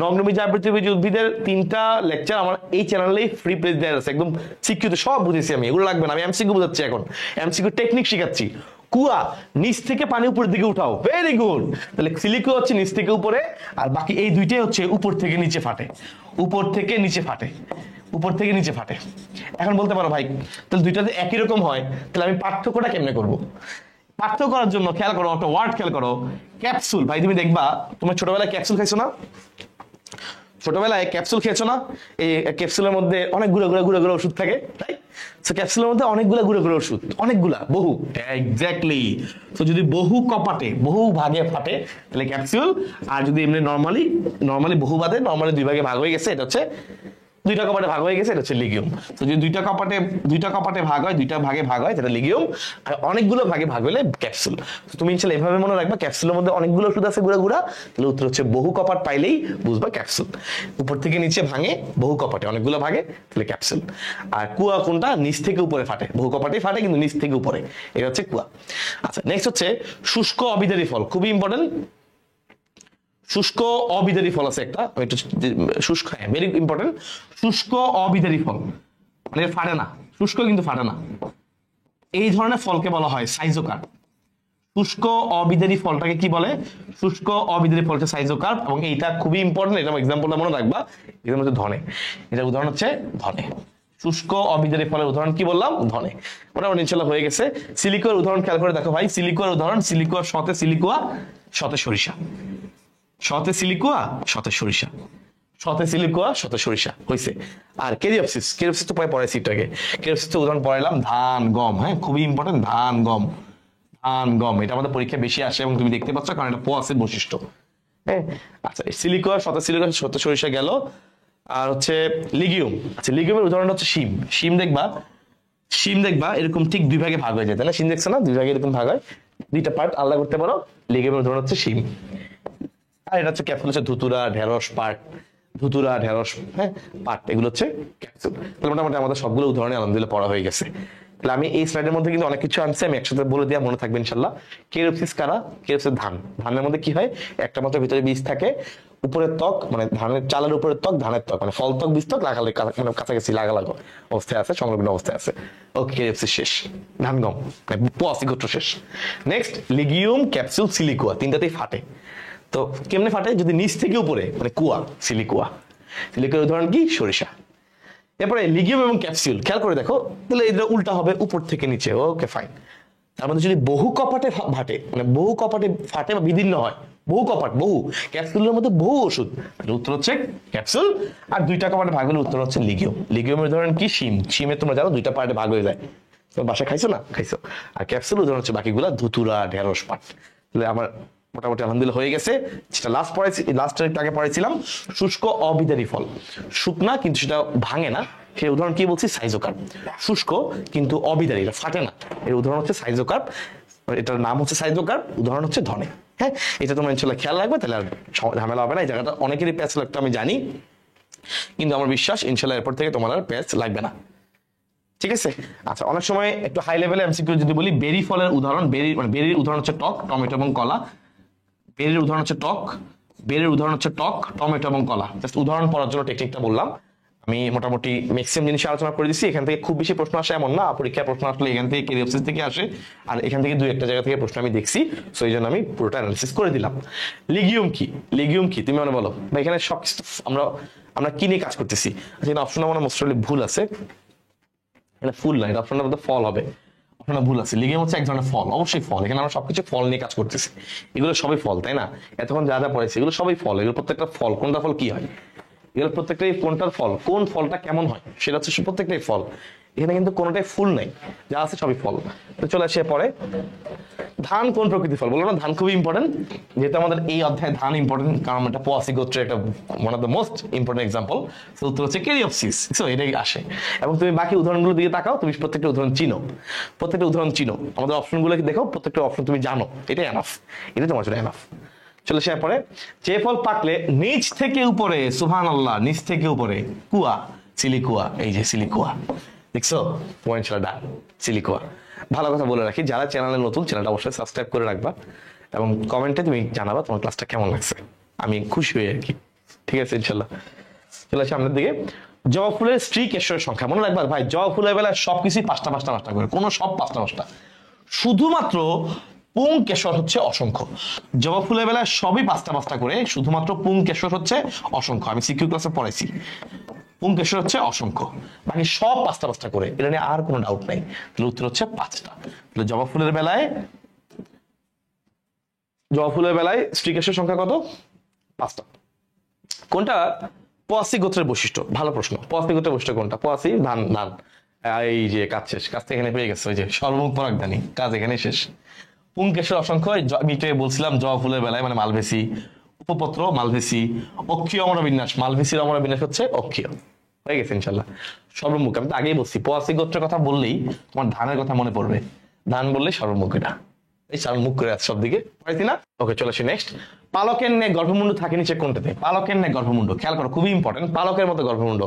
[SPEAKER 1] নগ্নবীজ আবৃতবীজ উদ্ভিদের 3টা লেকচার আমার এই চ্যানেলেই ফ্রি প্লেলিস্ট দেওয়া আছে, একদম সিকিউতে সব বুঝেছি আমি, এগুলো লাগবে না। আমি এমসিকিউ বোঝাচ্ছি এখন, এমসিকিউ টেকনিক শেখাচ্ছি। কুয়া নিচ থেকে পানি উপরের দিকে উঠাও, ভেরি গুড। তাহলে সিলিকুয়া হচ্ছে নিচ থেকে উপরে, আর বাকি এই দুইটাই হচ্ছে উপর থেকে নিচে ফাটে, উপর থেকে নিচে ফাটে, উপর থেকে নিচে ফাটে। এখন বলতে পারো ভাই তাহলে দুইটাতে একই রকম হয়, তাহলে আমি পার্থক্যটা কেমনে করব? পার্থক্য করার জন্য খেয়াল করো, একটা ওয়ার্ড খেয়াল করো, ক্যাপসুল। ভাই তুমি দেখবা, তোমার ছোটবেলায় ক্যাপসুল খাইছো না? ছোটবেলায় ক্যাপসুল খেয়েছো না? এই ক্যাপসুলের মধ্যে অনেক গুঁড়ো গুঁড়ো গুঁড়ো গুঁড়ো ওষুধ থাকে, তাই? তো ক্যাপসুলের মধ্যে অনেকগুলা গুঁড়ো গুঁড়ো ওষুধ, অনেকগুলা, বহু, এক্স্যাক্টলি। তো যদি বহু কপাটে, বহু ভাগে ফাটে, তাহলে ক্যাপসুল। আর যদি এমনি নর্মালি বহু বাদে, নর্মালি 2 ভাগে ভাগ হয়ে গেছে, এটা হচ্ছে 2টা কপাটে ভাগ হয়ে গেছে, এটা হচ্ছে লিগিউম। তো যদি 2টা কপাটে ভাগ হয়, 2টা ভাগে ভাগ হয়, সেটা লিগিউম। আর অনেকগুলো ভাগে ভাগ হলে ক্যাপসুল। তো তুমি ইনশাআল্লাহ এভাবে মনে রাখবা, ক্যাপসুলের মধ্যে অনেকগুলো ওষুধ আছে গুঁড়া গুঁড়া, তাহলে উত্তর হচ্ছে বহু কপাট পাইলেই বুঝবা ক্যাপসুল। উপর থেকে নিচে ভাঙে, বহু কপাটে অনেকগুলো ভাগে, তাহলে ক্যাপসুল। আর কুয়া কোনটা? নিচ থেকে উপরে ফাটে, বহু কপাটেই ফাটে কিন্তু নিচ থেকে উপরে, এটা হচ্ছে কুয়া। আচ্ছা, নেক্সট হচ্ছে শুষ্ক অবিদারী ফল, খুবই ইম্পর্টেন্ট। শুষ্ক অবিদারী ফল আছে একটা, শুষ্ক, হ্যাঁ ভেরি ইম্পর্টেন্ট। শুষ্ক অবিদারী ফল মানে ফাটে না, শুষ্ক কিন্তু ফাটে না, এই ধরনের ফলকে বলা হয় সাইজোকার্প। শুষ্ক অবিদারী ফলটাকে কি বলে? শুষ্ক অবিদারী ফলকে সাইজোকার্প। এবং এইটা খুবই ইম্পর্টেন্ট, এটা এক্সাম্পলটা মনে রাখবা, এটার মধ্যে ধনে, এটার উদাহরণ হচ্ছে ধনে। শুষ্ক অবিদারী ফলের উদাহরণ কি বললাম? ধনে। মোটামুটি ইনশাআল্লাহ হয়ে গেছে। সিলিকুয়ার উদাহরণ খেয়াল করে দেখো ভাই, সিলিকুয়ার উদাহরণ, সিলিকুয়ার শতে সিলিকুয়া, শতে সরিষা। শতে সিলিকুয়া, শতে সরিষা, শতে সিলিকুয়া, শতে সরিষা হয়েছে। আর কেরিওপসিস তো পড়াইছি এটাকে। কেরিওপসিস তো উদাহরণ পড়াইলাম, ধান, গম, হ্যাঁ খুবই ইম্পর্টেন্ট, ধান, গম, ধান, গম, এটা আমাদের পরীক্ষা বেশি আসে এবং তুমি দেখতে পাচ্ছ, কারণ এটা পোয়াসের বৈশিষ্ট্য। হ্যাঁ, আচ্ছা, সিলিকুয়া, শতে সিলিকুয়া, শতে সরিষা গেল। আর হচ্ছে লিগিউম। আচ্ছা, লিগিউমের উদাহরণ হচ্ছে শিম। শিম দেখবা এরকম ঠিক 2 ভাগে ভাগ হয়ে যায়, তাই না? শিম দেখছো না, 2 ভাগে এরকম ভাগ হয়, 2টা পার্ট আলাদা করতে পারো। লিগিউমের উদাহরণ হচ্ছে শিম। আর এটা হচ্ছে ক্যাপসুল, হচ্ছে ধুতুরা, ঢেঁড়স, পাট, ধুতুরা, ঢেঁড়স, হ্যাঁ পাট, এগুলো হচ্ছে ক্যাপসুল। তাহলে মোটামুটি আমাদের সবগুলো উদাহরণে আলহামদুলিল্লাহ পড়া হয়ে গেছে। তাহলে আমি এই স্লাইডের মধ্যে কিন্তু অনেক কিছু আনছি, আমি একসাথে বলে দেওয়া মনে থাকবে ইনশাল্লাহ। কেরিওপসিস কারা? কেরিওপসিস ধান। ধানের মধ্যে কি হয়? একটা মাত্র ভিতরে বীজ থাকে, উপরের ত্বক মানে ধানের চালের উপরের ত্বক, ধানের ত্বক মানে ফল ত্বক, বীজ ত্বক লাগালে মানে কাছাকাছি লাগালাগো অবস্থায় আছে, সংলগ্ন অবস্থায় আছে। ওকে, কেরিওপসিস শেষ, ধান গম মানে পোয়াসি গোত্র শেষ। নেক্সট লিগিউম, ক্যাপসুল, সিলিকুয়া, 3টাতেই ফাটে। তো কেমনে ফাটে, যদি নিচ থেকে উপরে, মানে কুয়া, সিলিকুয়া। সিলিকুয়ার উদাহরণ কি, সরিষা। এরপরে লিগিউম এবং ক্যাপসিউল, খেয়াল করে দেখো, তাহলে এটা উল্টা হবে, উপর থেকে নিচে, ওকে ফাইন। তার মধ্যে যদি বহু কপাটে ফাটে, মানে বহু কপাটে ফাটে বা বিদীর্ণ হয়, বহু কপাট, বহু ক্যাপসুলের মধ্যে বহু ওষুধ, উত্তর হচ্ছে ক্যাপসুল। আর দুইটা কপাটে ভাগ হলে উত্তর হচ্ছে লিগিউম। লিগিউমের উদাহরণ কি, শিম। শিমে তোমরা জানো দুইটা পার্টে ভাগ হয়ে যায়, তোমার বাসায় খাইছো না, খাইছো। আর ক্যাপসুল উদাহরণ হচ্ছে বাকিগুলা, ধুতুরা, ঢেঁড়স পাট। তাহলে আমার মোটামুটি আলহামদুলিল্লাহ হয়ে গেছে। যেটা লাস্ট আগে পড়াইছিলাম, শুষ্ক অবিদারী ফল, শুকনা কিন্তু সেটা ভাঙে না, সেই উদাহরণ কি বলছি, সাইজোকার্প। শুষ্ক কিন্তু অবিদারী, এটা ফাটে না, এর উদাহরণ হচ্ছে সাইজোকার্প। এটার নাম হচ্ছে সাইজোকার্প, উদাহরণ হচ্ছে ধনে। হ্যাঁ, এটা তোমরা ইনশাল্লাহ খেয়াল রাখবে, তাহলে আর ঝামেলা হবে না। এই জায়গাটা অনেকেরই প্যাচ লাগতো আমি জানি, কিন্তু আমার বিশ্বাস ইনশাল্লাহ এরপর থেকে তোমার আর প্যাচ লাগবে না। ঠিক আছে, আচ্ছা। অনেক সময় একটু হাই লেভেলে এমসিকিউ যদি বলি, বেরি ফলের উদাহরণ, বেরির উদাহরণ হচ্ছে টক, টমেটো এবং কলা। বেরির উদাহরণ হচ্ছে টক, বেরির উদাহরণ হচ্ছে টক, টমেটো এবং কলা। জাস্ট উদাহরণ পড়ার জন্য টেকনিকটা বললাম। আমি মোটামুটি ম্যাক্সিমাম জিনিস আলোচনা করে দিচ্ছি। এখান থেকে খুব বেশি প্রশ্ন আসে এমন না, পরীক্ষায় প্রশ্ন আসলে এখান থেকে কেরিওসিস থেকে আসে, আর এখান থেকে দুই একটা জায়গা থেকে প্রশ্ন আমি দেখছি, সো এই জন্য আমি পুরোটা অ্যানালিসিস করে দিলাম। লিগিউম কি, লিগিউম কি তুমি মনে বলো বা এখানে সব কিছু আমরা কি নিয়ে কাজ করতেছি? আচ্ছা, অপশন আমার মোস্টলি ভুল আছে, এটা ফুল না, এটা অপশনটা মধ্যে ফল হবে, অপশনটা ভুল আছে। লিগিউম হচ্ছে এক ধরনের ফল, অবশ্যই ফল। এখানে আমরা সবকিছু ফল নিয়ে কাজ করতেছি, এগুলো সবই ফল, তাই না? এতক্ষণ যা যা পড়েছি এগুলো সবই ফল, এগুলো প্রত্যেকটা ফল। কোনটা ফল কি হয়, এগুলো প্রত্যেকটাই কোনটার ফল, কোন ফলটা কেমন হয় সেটা হচ্ছে প্রত্যেকটাই ফল। এখানে কিন্তু কোনোটাই ফুল নাই, যা আছে সবই ফল। তো চলে আসে পরে, ধান কোন প্রকৃতির ফল? বললো না, ধান খুবই ইম্পর্টেন্ট, যেহেতু আমাদের এই অধ্যায়ে ধান ইম্পর্টেন্ট, কারণ এটা পোয়াসি গোত্রের একটা one of the most important example. তো উত্তর হচ্ছে কেরিওপসিস। সো এটাই আসে, এবং তুমি বাকি উদাহরণগুলো দিকে তাকাও, তুমি প্রত্যেকটা উদাহরণ চিনো, প্রত্যেকটা উদাহরণ চিনো, আমাদের অপশনগুলো দেখো, প্রত্যেকটা অপশন তুমি জানো, এটাই এনাফ, এটাই তোমার জন্য এনাফ। চলে সে পরে, যে ফল পাকলে নিচ থেকে উপরে, সুবহানাল্লাহ, নিচ থেকে উপরে, কুয়া, সিলিকুয়া। এই যে সিলিকুয়া, দেখছো, পয়েন্ট ছেলেটা সিলিকুয়া। ভালো কথা বলে রাখি, যারা চ্যানেলে নতুন, চ্যানেলটা অবশ্যই সাবস্ক্রাইব করে রাখবা, এবং কমেন্টে তুমি জানাবা তোমার ক্লাসটা কেমন লাগছে, আমি খুশি হই আর কি। ঠিক আছে, ইনশাল্লাহ। চলে আসি আমাদের দিকে। জবা ফুলের স্ত্রী কেশরের সংখ্যা মনে রাখবা ভাই, জবা ফুলের বেলায় সবকিছুই পাঁচটা পাঁচটা পাঁচটা করে, কোনো সব পাঁচটা পাঁচটা, শুধুমাত্র পুংকেশর হচ্ছে অসংখ্য। জবা ফুলের বেলায় সবই পাঁচটা পাঁচটা করে, শুধুমাত্র পুংকেশর হচ্ছে অসংখ্য। আমি সিকিউ ক্লাসে পড়াইছি, পুংকেশর হচ্ছে অসংখ্য, বাকি সব পাঁচটা পাঁচটা করে, এটা নিয়ে আর কোনো ডাউট নাই। তাহলে উত্তর হচ্ছে পাঁচটা। তাহলে জবা ফুলের বেলায় স্ত্রীকেশর সংখ্যা কত? পাঁচটা। কোনটা পোয়াসি গোত্রের বৈশিষ্ট্য? ভালো প্রশ্ন। পোয়াসি গোত্রের বৈশিষ্ট্য কোনটা? পোয়াসি, ধান, ধান। এই যে কাজ শেষ, কাজ এখানে পেয়ে গেছে, ওই যে সর্বমুখ পরাগধানী, কাজ এখানে শেষ। পুংকেশর অসংখ্য, আমি বলছিলাম জবা ফুলের বেলায়, মানে মালভেসি, উপপত্র মালভেসি, অক্ষীয় অমরবিন্যাস, মালভেসির অমরবিন্যাস হচ্ছে অক্ষীয়। হয়ে গেছে ইনশাল্লাহ। সর্বমুখ, আমি তো আগেই বলছি, পোয়াসি গোত্রের কথা বললেই তোমার ধানের কথা মনে পড়বে, ধান বললেই সর্বমুখ, এটা এই সর্বমুখ করে আছে সব দিকে, পাইছি না? ওকে, চলে আসি নেক্সট। পালকের ন্যায় গর্ভমুণ্ড থাকে নিচে কোনটাতে? পালকের ন্যায় গর্ভমুণ্ড, খেয়াল করো, খুবই ইম্পর্টেন্ট। পালকের মতো গর্ভমুণ্ড,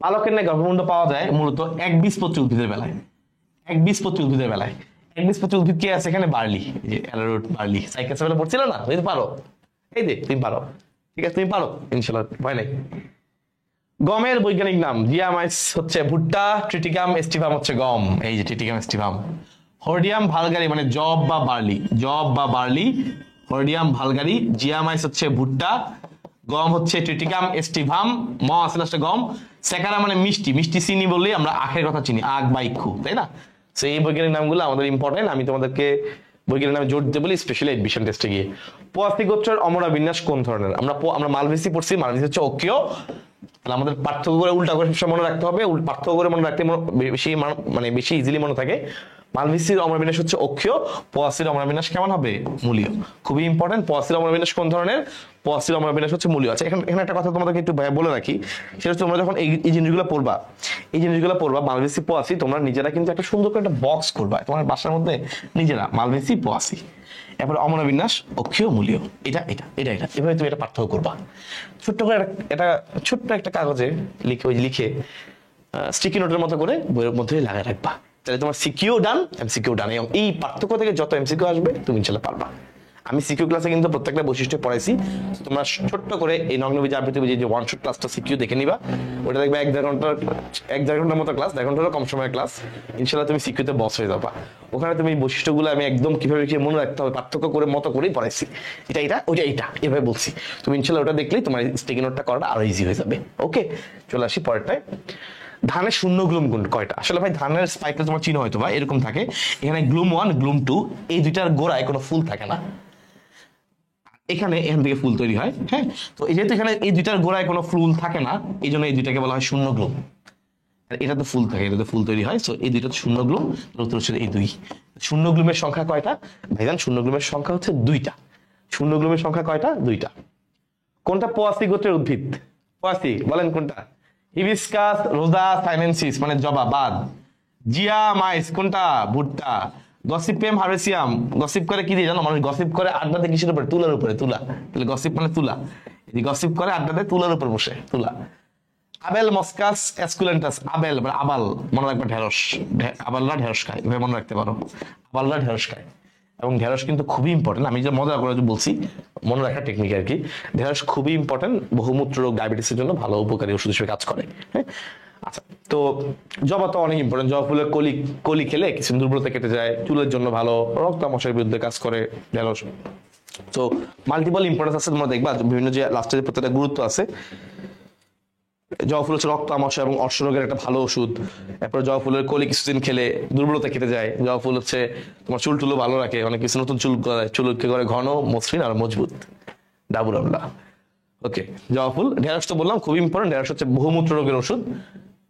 [SPEAKER 1] পালকের ন্যায় গর্ভমুণ্ড পাওয়া যায় মূলত একবীজপত্রী উদ্ভিদের বেলায়, একবীজপত্রী উদ্ভিদের বেলায়। একবীজপত্রী উদ্ভিদ কে আছে এখানে? বার্লি, যে অ্যারারুট, বার্লি, সাইকেল সেভেলে পড়ছিল না, তুমি পারো, এই যে তুমি পারো, ঠিক আছে, তুমি পারো ইনশাল্লাহ, ভয় নাই। গমের বৈজ্ঞানিক নাম, জিয়ামাইস হচ্ছে ভুট্টা, ট্রিটিকাম এস্টিভাম হচ্ছে গম, এই যে ট্রিটিকাম এস্টিভাম। হর্ডিয়াম ভালগারি মানে জব বা বার্লি, জব বা বার্লি, হর্ডিয়াম ভালগারি। জিয়ামাইস হচ্ছে ভুট্টা, গম হচ্ছে ট্রিটিকাম এস্টিভাম, ম আছে লাস্টে গম। সেকারা মানে মিষ্টি, মিষ্টি চিনি বললেই আমরা আখের কথা চিনি, আখ বা ইক্ষু, তাই না? তো এই বৈজ্ঞানিক নামগুলো আমাদের ইম্পর্টেন্ট, আমি তোমাদেরকে বৈজ্ঞানিক নামে জোর দিতে বলি স্পেশালি এডমিশন টেস্টে গিয়ে। পোয়াসি গোত্রের অমরা বিন্যাস কোন ধরনের? আমরা মালভেসি পড়ছি, মালভেসি হচ্ছে অক্ষীয়। তাহলে আমাদের পার্থক্য করে উল্টা করে সবসময় মনে রাখতে হবে, পার্থক্য করে মনে রাখতে বেশি, মানে বেশি ইজিলি মনে থাকে। মালভেসির অমরবিন্যাস হচ্ছে অক্ষীয়, পোয়াসির অমরবিন্যাস কেমন হবে? মূলীয়। খুবই ইম্পর্টেন্ট, পোয়াসির অমরবিন্যাস কোন ধরনের? পোয়াসির অমরবিন্যাস হচ্ছে মূলীয়। আচ্ছা, এখানে একটা কথা তোমাদেরকে একটু বলে রাখি, সেটা হচ্ছে তোমরা যখন এই জিনিসগুলো পড়বা, মালভেসি, পোয়াসি, তোমরা নিজেরা কিন্তু একটা সুন্দর করে একটা বক্স করবা তোমার বাসার মধ্যে নিজেরা, মালভেসি, পোয়াসি, এরপর অমরবিন্যাস, অক্ষীয়, মূলীয়, এটা এটা এটা এটা, এভাবে তুমি এটা পার্থক্য করবা। ছোট্ট করে ছোট্ট একটা কাগজে লিখে স্টিকি নোটের মতো করে বইয়ের মধ্যে লাগায় রাখবা, তাহলে তোমার সিকিউ ডান, এমসিকিউ ডান। এই পার্থক্য থেকে যত এমসিকিউ আসবে তুমি ইনশাল্লাহ পারবা। আমি সিকিউ ক্লাসে কিন্তু প্রত্যেকটা বৈশিষ্ট্য পড়াইছি, তোমরা ছোট্ট করে এই নগ্নবীজি আবৃতবীজি যে ওয়ান শট ক্লাসটা সিকিউ দেখে নিবা, ওটা দেখবে 1-1.5 ঘন্টার মতো ক্লাস, 1 ঘন্টারও কম সময়ের ক্লাস। ইনশাল্লাহ তুমি সিকিউতে বস হয়ে যাবা। ওখানে তুমি বৈশিষ্ট্যগুলো আমি একদম কিভাবে মনে রাখতে হবে পার্থক্য করে মতো করেই পড়াইছি, এটা ওইটা এইটা এভাবে বলছি। তুমি ইনশাল্লাহ ওটা দেখলেই তোমার স্টিকি নোটটা করাটা আরো ইজি হয়ে যাবে। ওকে, চলে আসি পরেরটায়। ধানের শূন্য গ্লুম কয়টা? আসলে ভাই ধানের স্পাইকটা তোমার চিহ্ন হয়তো বা এরকম থাকে, এখানে গ্লুম 1 গ্লুম 2 এই দুইটার গোড়ায় কোনো ফুল থাকে না, এখান থেকে ফুল তৈরি হয়। হ্যাঁ, তো যেহেতু এখানে এই দুইটার গোড়ায় কোনো ফুল থাকে না, এই জন্য এই দুইটাকে বলা হয় শূন্য গ্লুম। এটা তো ফুল থাকে, এটাতে ফুল তৈরি হয়, সো এই দুইটা শূন্য গ্লুম। উত্তর হচ্ছে এই দুই। শূন্য গ্লুমের সংখ্যা কয়টা ভাইজান? শূন্য গ্লুমের সংখ্যা হচ্ছে 2টা। শূন্য গ্লুমের সংখ্যা কয়টা? 2টা। কোনটা পোয়াসি গোত্রের উদ্ভিদ? পোয়াসি বলেন কোনটা? হিবিস্কাস, রোজা সাইনেনসিস মানে জবা বাদ। জিয়া মাইস কোনটা? ভুট্টা। গসিপিয়াম হার্বেসিয়াম গসিপ করে কি দিয়ে জানো? মানুষ গসিপ করে আড্ডাতে কিসের উপরে? তুলার উপরে। তুলা, তাহলে গসিপ মানে তুলা। গসিপ করে আড্ডাতে তুলার উপর বসে, তুলা। আবেল মস্কাস এসকুলেন্টাস, আবেল মানে আবাল, মনে রাখবে ঢেঁড়স, আবালরা ঢেঁড়স খায়, এভাবে মনে রাখতে পারো, আবালরা ঢেঁড়স খায়। এবং ঢেঁড়স কিন্তু খুবই ইম্পর্টেন্ট, আমি যে মজা করে বলছি মনে রাখার টেকনিক আর কি। ঢেঁড়স খুবই ইম্পর্টেন্ট, বহুমূত্র রোগ ডায়াবেটিসের জন্য ভালো উপকারী ওষুধ হিসেবে কাজ করে। হ্যাঁ, আচ্ছা, তো জবা তো অনেক ইম্পর্টেন্ট। জবা ফুলের কলি খেলে কিছু দুর্বলতা কেটে যায়, চুলের জন্য ভালো, রক্তামশের বিরুদ্ধে কাজ করে ঢেঁড়স। তো মাল্টিপল ইম্পর্টেন্স আছে, তোমরা দেখবা বিভিন্ন যে লাস্টের প্রত্যেকটা গুরুত্ব আছে। জবা ফুল হচ্ছে রক্ত আমাশয় এবং অর্শ রোগের একটা ভালো ওষুধ। এরপর জবা ফুলের কলি কিছুদিন খেলে দুর্বলতা কেটে যায়। জবা ফুল হচ্ছে তোমার চুল টুলো ভালো রাখে, অনেক কিছু নতুন চুলকে করে ঘন, মসৃণ আর মজবুত। ডাবুল আমলা। ওকে, জবা ফুল। ঢেঁড়স তো বললাম খুবই ইম্পর্টেন্ট, ঢেঁড়স হচ্ছে বহুমূত্র রোগের ওষুধ।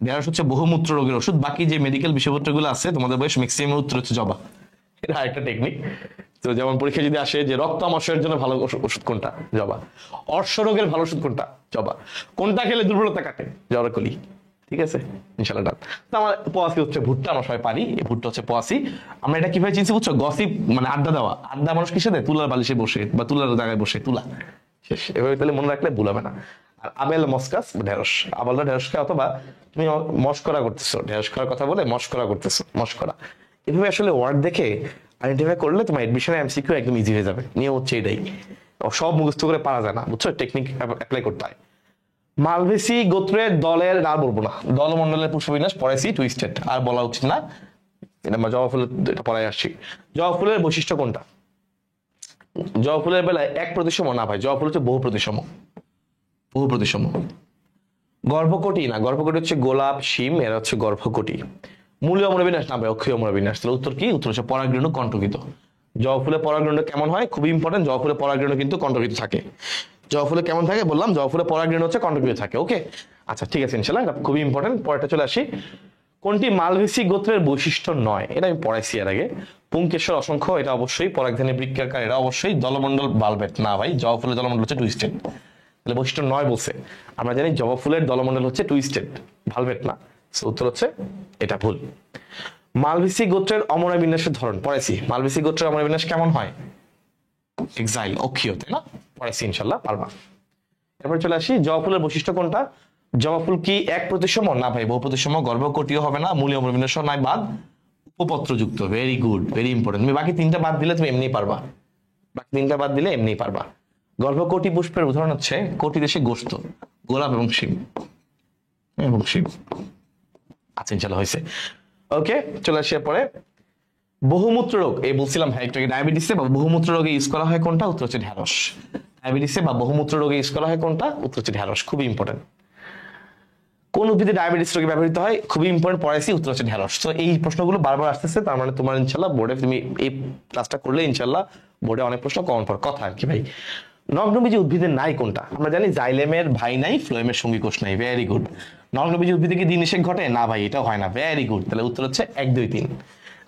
[SPEAKER 1] ঢেঁড়স হচ্ছে বহুমূত্র রোগের ওষুধ। বাকি যে মেডিকেল বিষয়পত্রগুলো আছে তোমাদের বয়স ম্যাক্সিমাম উত্তর হচ্ছে জবা। এটা আরেকটা টেকনিক। তো যেমন পরীক্ষা যদি আসে যে রক্ত আমাশয়ের জন্য ভালো ওষুধ কোনটা? জবা। অর্শ রোগের ভালো ওষুধ কোনটা? জবা। কোনটা খেলে দুর্বলতা কাটে? জরাকলি। ঠিক আছে, ইনশাআল্লাহ ডান। তো আমার পোয়াসি হচ্ছে ভুট্টা, আমরা সবাই পারি, এই ভুট্টা হচ্ছে পোয়াসি। আমরা এটা কিভাবে চিনছি বুঝছো? গসিপ মানে আড্ডা দেওয়া। আড্ডা মানুষ কিসে দেয়? তুলার বালিশে বসে বা তুলার জায়গায় বসে, তুলা শেষ। এভাবে তাহলে মনে রাখলে ভুল হবে না। আর আবেল মস্কাস ঢেঁড়স, আবালরা ঢেঁড়স খায়, অথবা তুমি মস্করা করতেছো, ঢেঁড়স খাওয়ার কথা বলে মস্করা করতেছো, মস্করা। এভাবে আসলে ওয়ার্ড দেখে আইডেন্টিফাই করলে তোমার এডমিশনে এমসিকিউ একদম ইজি হয়ে যাবে। নিয়ম হচ্ছে এটাই, সব মুখস্থ করে পারা যায় না, বুঝছো? টেকনিক অ্যাপ্লাই করতে হয়। মালভেসি গোত্রের দলের আর বলবো না, দলমন্ডলের পুষ্পবিন্যাস পড়াইছি, টুইস্টেড আর বলা উচিত না। এটা জবা ফুলের এটা পড়াই আসছি। জবা ফুলের বৈশিষ্ট্য কোনটা? জবা ফুলের বেলায় এক প্রতিসম না ভাই, জবা ফুল হচ্ছে বহু প্রতিসম। বহু প্রতিসম। গর্ভকটি না, গর্ভকটি হচ্ছে গোলাপ, শিম, এরা হচ্ছে গর্ভকটি। মূলীয় অমরবিন্যাস না ভাই, অক্ষীয় অমরবিন্যাস। তাহলে উত্তর কি? উত্তর হচ্ছে পরাগরেণু কণ্টকিত। জবা ফুলে পরাগরেণু কেমন হয়? খুবই ইম্পর্টেন্ট, জবা ফুলে পরাগরেণু কিন্তু কণ্টকিত থাকে। জবা ফুলে কেমন থাকে বললাম? জবা ফুলে পরাগরেণু হচ্ছে কণ্টকিত থাকে। ওকে, আচ্ছা ঠিক আছে, ইনশাআল্লাহ এটা খুবই ইম্পর্টেন্ট। পরেরটা চলে আসি। কোনটি মালভেসি গোত্রের বৈশিষ্ট্য নয়? এটা আমি পড়াইছি এর আগে। পুংকেশ্বর অসংখ্য, এটা অবশ্যই। পরাগধানী বৃক্কাকার, এটা অবশ্যই। দলমন্ডল বালবেট না ভাই, জবা ফুলের দলমন্ডল হচ্ছে টুইস্টেড। তাহলে বৈশিষ্ট্য নয় বলছে, আমরা জানি জবা ফুলের দলমন্ডল হচ্ছে টুইস্টেড, ভালভেট না। উত্তর হচ্ছে এটা ভুল। মালভেসি গোত্রের অমরা বিন্যাসের ধরন পড়াইছি। মালভেসি গোত্রের অমরা বিন্যাস কেমন হয়? এক্সাইল, অক্ষীয়, তাই না? পড়াইছি, ইনশাল্লাহ পারবা। এরপর চলে আসি, জবা ফুলের বৈশিষ্ট্য কোনটা? জবা ফুল কি এক প্রতিসম? না ভাই, বহু প্রতিসম। গর্ভকটিও হবে না, মূলীয় অমরা বিন্যাস নাই, বাদ। উপপত্র যুক্ত, ভেরি গুড, ভেরি ইম্পর্টেন্ট। তুমি বাকি 3টা বাদ দিলে তুমি এমনি পারবা, বাকি 3টা বাদ দিলে এমনি পারবা। গর্ভকটি পুষ্পের উদাহরণ হচ্ছে কোটি দেশে গোস্ত, গোলাপ এবং শিম। আচ্ছা, ইনশাআল্লাহ হয়েছে। ওকে, চলে আসি পরে। বহুমূত্র রোগ, এই বলছিলাম ভাই একটু, ডায়াবেটিসে বা বহুমূত্র রোগে ইউজ করা হয় কোনটা? উত্তর হচ্ছে ঢেঁড়স। ডায়াবেটিসে বা বহুমূত্র রোগে ইউজ করা হয় কোনটা? উত্তর হচ্ছে ঢেঁড়স, খুবই ইম্পর্টেন্ট। কোন উদ্ভিদে ডায়াবেটিস রোগে ব্যবহৃত হয়? খুবই ইম্পর্টেন্ট, পড়াইছি, উত্তর হচ্ছে ঢেঁড়স। তো এই প্রশ্নগুলো বারবার আসতেছে, তার মানে তোমার ইনশাআল্লাহ বোর্ডে তুমি এই ক্লাসটা করলে ইনশাআল্লাহ বোর্ডে অনেক প্রশ্ন কমন পড়ে। কথা আর কি ভাই। নগ্নবীজি উদ্ভিদের নাই কোনটা? আমরা জানি জাইলেমের ভাই নাই, ফ্লোয়েমের সঙ্গী কোষ নাই, ভেরি গুড। নগ্নবীজি উদ্ভিদে কি দিন নিষেক ঘটে? না ভাই, এটাও হয় না, ভেরি গুড। তাহলে উত্তর হচ্ছে 1, 2, 3।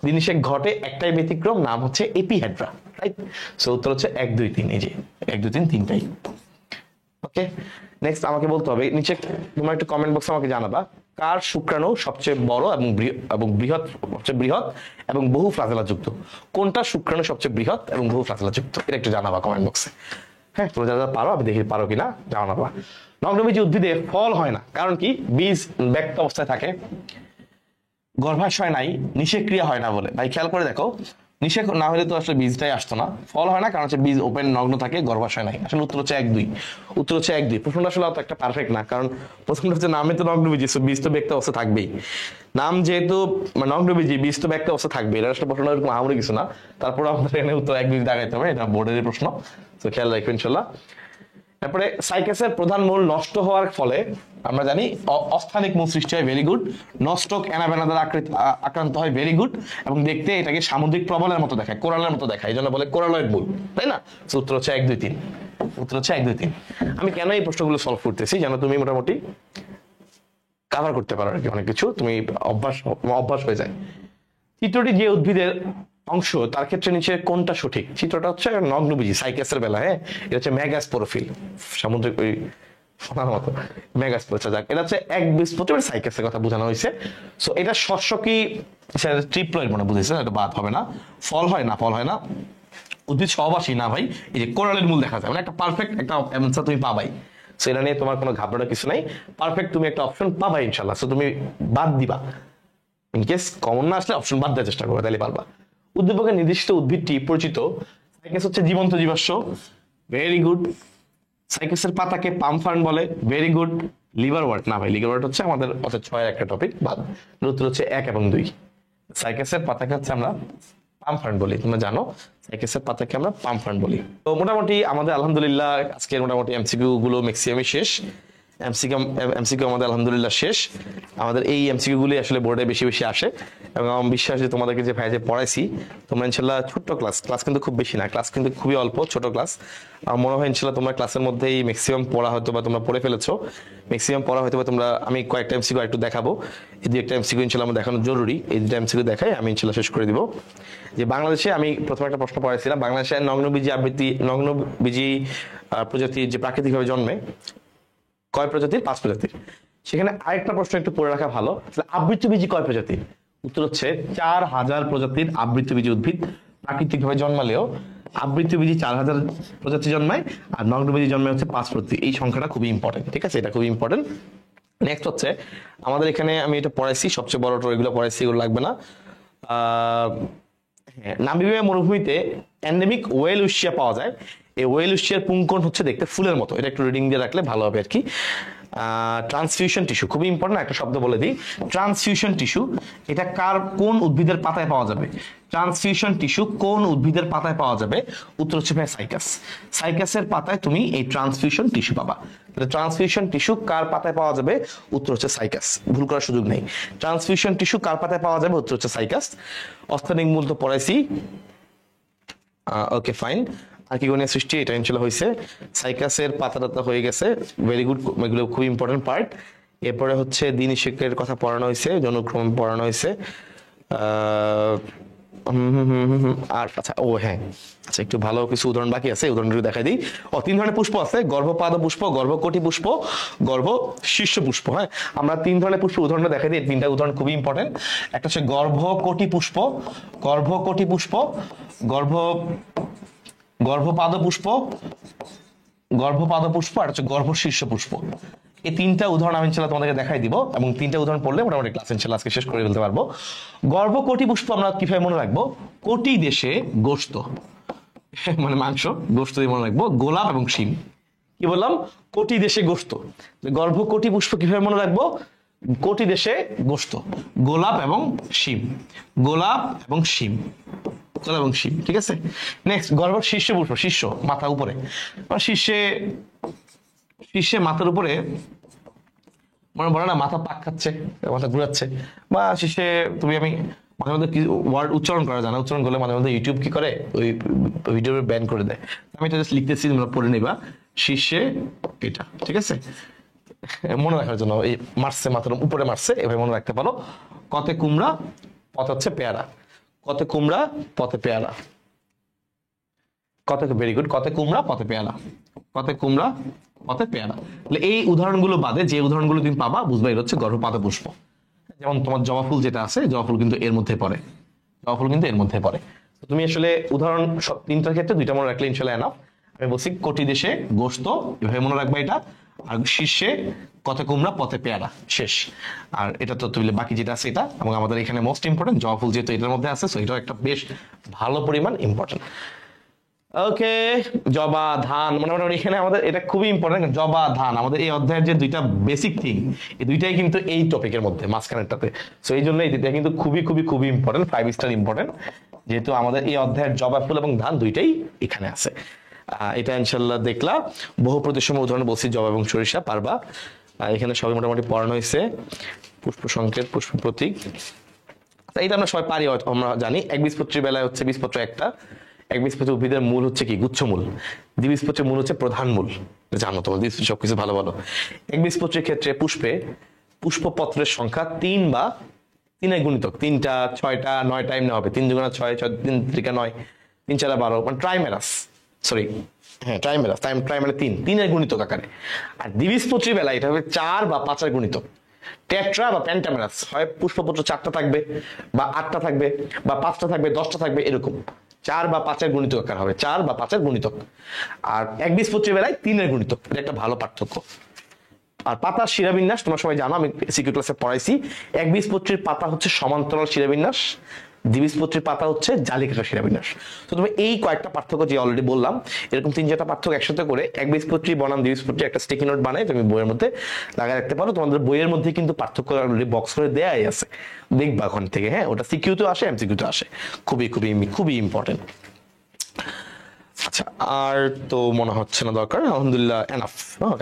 [SPEAKER 1] দিন নিষেক ঘটে, একটাই ব্যতিক্রম, নাম হচ্ছে এপিহেড্রা, রাইট? সো উত্তর হচ্ছে 1, 2, 3, এই যে 1, 2, 3, 3টাই। ওকে, নেক্সট আমাকে বলতে হবে, নিচে তোমরা একটু কমেন্ট বক্সে আমাকে জানাবা, কার শুক্রাণু সবচেয়ে বড় এবং বৃহৎ, সবচেয়ে বৃহৎ এবং বহু ফ্লাজেলা যুক্ত? কোনটা শুক্রাণু সবচেয়ে বৃহৎ এবং বহু ফ্লাজেলা যুক্ত? এটা একটু জানাবা কমেন্ট বক্সে। হ্যাঁ, তোমরা যারা পারো, আমি দেখি পারো কিনা, জানাবা। নগ্নবীজি উদ্ভিদে ফল হয় না, কারণ কি? বীজ ব্যক্ত অবস্থায় থাকে, গর্ভাশয় নাই, নিষেক ক্রিয়া হয় না বলে। ভাই খেয়াল করে দেখো, নিষেক না হলে তো আসলে বীজটাই আসতো না, ফল হয় না কারণ হচ্ছে বীজ ওপেন নগ্ন থাকে, গর্ভাশয় নাই। আসলে উত্তর হচ্ছে 1-2। উত্তর হচ্ছে 1-2। প্রশ্নটা আসলে অত একটা পারফেক্ট না, কারণ প্রথমটা হচ্ছে নামে তো নগ্ন বীজ, বীজ তো ব্যক্ত অবস্থা থাকবেই। নাম যেহেতু নগ্ন বীজ, বীজ তো ব্যক্ত অবস্থা থাকবে, এটা আসলে প্রশ্নটা এরকম আহামরি কিছু না। তারপরে আমাদের এখানে উত্তর 1-2 দাগাইতে হবে, এটা বোর্ডের প্রশ্ন, তো খেয়াল রাখবেন ইনশাল্লাহ। তারপরে সাইকাসের প্রধান মূল নষ্ট হওয়ার ফলে আমরা জানি অস্থানিক মূল সৃষ্টি হয়, ভেরি গুড। নষ্টক অ্যানাবেনা দ্বারা আক্রান্ত হয়, ভেরি গুড। এবং দেখতে এটাকে সামুদ্রিক প্রবলের মতো দেখায়, কোরালের মতো দেখায়, এই জন্য বলে কোরালয়েড মূল, তাই না? উত্তর হচ্ছে 1-2-3। উত্তর হচ্ছে 1-2-3। আমি কেন এই প্রশ্নগুলো সলভ করতেছি, যেন তুমি মোটামুটি কাভার করতে পারো আর কি, অনেক কিছু তুমি অভ্যাস হয়ে যায়। চিত্রটি যে উদ্ভিদের অংশ তার ক্ষেত্রে নিচে কোনটা সঠিক? চিত্রটা হচ্ছে নগ্নবীজি সাইকাসের বেলা, হ্যাঁ, এটা হচ্ছে মেগাস্পোরোফিল, সামুদ্রিক ওই সোনার মতো মেগাস্পোর। যাক, এটা হচ্ছে একবীজপত্রী, সাইকাসের কথা বোঝানো হয়েছে। সো এটা শস্য কি ট্রিপ্লয়েড মনে বুঝেছে, এটা বাদ হবে না। ফল হয় না, ফল হয় না। উদ্ভিদ সহবাসী না ভাই, এই যে কোরালের মূল দেখা যায়, মানে একটা পারফেক্ট একটা অ্যান্সার তুমি পাবাই। সো এটা নিয়ে তোমার কোনো ঘাবড়ানোর কিছু নাই, পারফেক্ট তুমি একটা অপশন পাবাই ইনশাল্লাহ। সো তুমি বাদ দিবা, ইনকেস কমন না আসলে অপশন বাদ দেওয়ার চেষ্টা করবে, তাহলে পারবা। উদ্দীপকের নির্দিষ্ট উদ্ভিদটি পরিচিত। সাইকাস হচ্ছে জীবন্ত জীবাশ্ম, ভেরি গুড। সাইকাসের পাতাকে পাম ফার্ন বলে, ভেরি গুড। লিভার ওয়ার্ট না ভাই, লিভার ওয়ার্ট হচ্ছে আমাদের 6-এর একটা টপিক, বাদ। উত্তর হচ্ছে 1 এবং 2। সাইকাসের পাতাকে হচ্ছে আমরা পাম ফার্ন বলি, তোমরা জানো সাইকাসের পাতাকে আমরা পাম ফার্ন বলি। তো মোটামুটি আমাদের আলহামদুলিল্লাহ আজকের মোটামুটি এমসিকিউ গুলো ম্যাক্সিমামই শেষ। এমসিকিউ আমাদের আলহামদুলিল্লাহ শেষ। আমাদের এই এমসিকিউ গুলি আসলে বোর্ডে বেশি বেশি আসে, এবং আমার বিশ্বাস যে তোমাদেরকে যে ভাই যে পড়াইছি, তোমরা ইনশাল্লাহ ছোট্ট ক্লাস কিন্তু খুব বেশি না, ক্লাস কিন্তু খুবই অল্প, ছোট ক্লাস। আমার মনে হয় ইনশাল্লাহ তোমরা ক্লাসের মধ্যেই ম্যাক্সিমাম পড়া হয়তো বা তোমরা পড়ে ফেলেছো, ম্যাক্সিমাম পড়া হয়তো বা তোমরা। আমি কয়েকটা এমসিকিউ একটু দেখাবো, এই 2-একটা এমসিকিউ ইনশাল্লাহ আমার দেখানো জরুরি। এই 2টা এমসিকিউ দেখাই আমি ইনশাল্লাহ শেষ করে দিব। যে বাংলাদেশে আমি প্রথমে একটা প্রশ্ন পড়াইছিলাম, বাংলাদেশে নগ্নবীজি প্রজাতি যে প্রাকৃতিকভাবে জন্মে কয় প্রজাতির? 5 প্রজাতির। সেখানে আরেকটা প্রশ্ন একটু পড়ে রাখা ভালো, আবৃতবীজি কয় প্রজাতির? উত্তর হচ্ছে 4000 প্রজাতির আবৃতবীজি উদ্ভিদ প্রাকৃতিকভাবে জন্মালেও আবৃতবীজি 4000 প্রজাতি জন্মায়, আর নগ্নবীজি জন্মায় হচ্ছে 5 প্রজাতি। এই সংখ্যাটা খুবই ইম্পর্টেন্ট, ঠিক আছে? এটা খুবই ইম্পর্টেন্ট। নেক্সট হচ্ছে আমাদের এখানে আমি এটা পড়াইছি, সবচেয়ে বড় এগুলো পড়াইছি, এগুলো লাগবে না। নামিবিয়া মরুভূমিতে এন্ডেমিক ওয়েল উশিয়া পাওয়া যায়। এই ওয়েল উশিয়ার পুংকণ হচ্ছে দেখতে ফুলের মতো, এটা একটু রিডিং দিয়ে রাখলে ভালো হবে আর কি। ট্রান্সফিউশন টিস্যু খুবই ইম্পর্টেন্ট, একটা শব্দ বলে দিই, ট্রান্সফিউশন টিস্যু। এটা কোন উদ্ভিদের পাতায় পাওয়া যাবে? ট্রান্সফিউশন টিস্যু কোন উদ্ভিদের পাতায় পাওয়া যাবে? উত্তর হচ্ছে ভাই সাইকাস। সাইকাসের পাতায় তুমি এই ট্রান্সফিউশন টিস্যু পাবা। তাহলে ট্রান্সফিউশন টিস্যু কার পাতায় পাওয়া যাবে? উত্তর হচ্ছে সাইকাস, ভুল করার সুযোগ নেই। ট্রান্সফিউশন টিস্যু কার পাতায় পাওয়া যাবে? উত্তর হচ্ছে সাইকাস। অস্থানিক মূল তো পড়াইছি, ওকে ফাইন। আর কি গণিত সৃষ্টি, এটা ইনশাল্লাহ হয়েছে। সাইকাসের পাতা হয়ে গেছে, ভেরি গুড, এগুলো খুব ইম্পর্টেন্ট পার্ট। এরপরে হচ্ছে দিন ইশকের কথা পড়ানো হয়েছে, জনক্রম পড়ানো হয়েছে। আর আচ্ছা, ও হ্যাঁ, আচ্ছা একটু ভালো কিছু উদাহরণ বাকি আছে, উদাহরণগুলো দেখাই দিই। 3 ধরনের পুষ্প আছে, গর্ভপাদ পুষ্প, গর্ভকটি পুষ্প, গর্ভ শীর্ষ পুষ্প। হ্যাঁ, আমরা 3 ধরনের পুষ্প উদাহরণ দেখাই দিই। 3টা উদাহরণ খুবই ইম্পর্টেন্ট। একটা হচ্ছে গর্ভকটি পুষ্প, গর্ভকটি পুষ্প, গর্ভপাদ পুষ্প, গর্ভপাদ পুষ্প, আর হচ্ছে গর্ভ শীর্ষ পুষ্প। এই 3টা উদাহরণ আমি ইনশাল্লাহ তোমাদেরকে দেখাই দিব, এবং 3টা উদাহরণ পড়লে মোটামুটি ক্লাস ইনশাল্লাহ আজকে শেষ করে ফেলতে পারবো। গর্ভকটি পুষ্প আমরা কিভাবে মনে রাখবো? কোটি দেশে গোশত, মানে মাংস, গোশত দিয়ে মনে রাখবো। গোলাপ এবং শিম, কি বললাম? কোটি দেশে গোশত। গর্ভকটি পুষ্প কিভাবে মনে রাখবো? কোটি দেশে গোশত, গোলাপ এবং শিম, গোলাপ এবং শিম, গোলাপ এবং শিম, ঠিক আছে? নেক্সট, গর্ভ শীর্ষ পুষ্প, শীর্ষ মাথা উপরে, শীর্ষে মাথার উপরে মনে বলে না, মাথা পাক খাচ্ছে, মাথা ঘুরাচ্ছে, বা শীর্ষে তুমি আমি মাঝে মধ্যে ওয়ার্ড উচ্চারণ করা যায় না, উচ্চারণ করলে মাঝে মধ্যে ইউটিউব কি করে, ওই ভিডিও ব্যান করে দেয়। আমি এটা জাস্ট লিখতেছি, তোমরা পড়ে নিবা। শীর্ষে এটা, ঠিক আছে? মনে রাখার জন্য এই মারছে, মাথার উপরে মারছে, এভাবে মনে রাখতে পারো। কতে কুমড়া পথ হচ্ছে পেয়ারা, কতে কুমড়া পথে পেয়ারা, কত, ভেরি গুড, কতে কুমড়া পথে পেয়ারা, কতে কুমড়া পথে পেয়ারা। তাহলে এই উদাহরণগুলো বাদে যে উদাহরণগুলো তুমি পাবা, বুঝবা এটা হচ্ছে গর্ভপাদ পুষ্প। যেমন তোমার জবা ফুল যেটা আছে, জবা ফুল কিন্তু এর মধ্যে পড়ে, জবা ফুল কিন্তু এর মধ্যে পড়ে। তুমি আসলে উদাহরণ সব 3টার ক্ষেত্রে 2টা মনে রাখলে ইনশাল্লাহ এনাফ। আমি বলছি কোটি দেশে গোশত, এভাবে মনে রাখবা এটা। আর শীর্ষে কথা কুমড়া পথে পেয়ারা, শেষ। আর এটা তো তুলে বাকি যেটা আছে এটা, এবং আমাদের এখানে মোস্ট ইম্পর্টেন্ট জবা ফুল যেহেতু এটার মধ্যে আছে, সো এটাও একটা বেশ ভালো পরিমাণ ইম্পর্টেন্ট। ওকে, জবা ধান মোটামুটি এখানে আমাদের এটা খুবই ইম্পর্টেন্ট। জবা ধান আমাদের এই অধ্যায়ের যে দুইটা বেসিক থিং, এই দুইটাই কিন্তু এই টপিকের মধ্যে মাঝখানেরটাতে, সো এই জন্য এই দুইটা কিন্তু খুবই খুবই খুবই ইম্পর্টেন্ট, 5 স্টার ইম্পর্টেন্ট, যেহেতু আমাদের এই অধ্যায়ের জবা ফুল এবং ধান দুইটাই এখানে আছে। এটা ইনশাল্লাহ দেখলা। বহু প্রতিসম উদাহরণ বলছি জবা এবং সরিষা, পারবা। এখানে সবাই মোটামুটি পড়ানো হয়েছে। পুষ্প সংকেত, পুষ্প প্রতীক, এইটা আমরা সবাই পারি, আমরা জানি। একবীজপত্রীর বেলায় হচ্ছে বীজপত্র একটা, একবীজপত্রী উদ্ভিদের মূল হচ্ছে কি গুচ্ছমূল, দ্বিবীজপত্রীর মূল হচ্ছে প্রধান মূল, জানো তো সবকিছু ভালো ভালো। একবীজপত্রীর ক্ষেত্রে পুষ্পে পুষ্পপত্রের সংখ্যা 3 বা 3 গুণিতক, 3টা 6টা 9টা এমনি হবে, 3 দুগুণা 6, 6 3 3 9, 3 4 12, মানে ট্রাইমেরাস, সরি হ্যাঁ ট্রাইমেরাস, ট্রাইমেরা 3 গুণিতক আকারে। আর দ্বিবীজপত্রীর বেলায় এটা হবে 4 বা 5 গুণিতক। টেট্রা বা প্যান্টামেরাস, হয় পুষ্পপত্র 4টা থাকবে বা 8টা থাকবে বা 5টা থাকবে 10টা থাকবে, এরকম 4 বা 5 গুণিতক আকার হবে, 4 বা 5 গুণিতক। আর একবীজপত্রীর বেলায় 3 গুণিতক, এটা একটা ভালো পার্থক্য। আর পাতার শিরাবিন্যাস তোমরা সবাই জানো, আমি সিকিউ ক্লাসে পড়াইছি। একবীজপত্রীর পাতা হচ্ছে সমান্তরাল শিরাবিন্যাস, দ্বিবীজপত্রীর পাতা হচ্ছে জালিকাটা শিরাবিন্যাস। তো তুমি এই কয়েকটা পার্থক্য যে অলরেডি বললাম, এরকম 3-4টা পার্থক্য একসাথে করে একবীজপত্রী বনাম দ্বিবীজপত্রী একটা স্টিকি নোট বানাই তুমি বইয়ের মধ্যে লাগাই রাখতে পারো। তোমাদের বইয়ের মধ্যে কিন্তু পার্থক্য অলরেডি বক্স করে দেয়াই আছে, দেখবা ওখান থেকে। হ্যাঁ, ওটা সিকিউ তো আসে, এমসিকিউ তো আসে, খুবই খুবই খুবই ইম্পর্টেন্ট। আচ্ছা, আর তো মনে হচ্ছে না দরকার, আলহামদুলিল্লাহ এনাফ।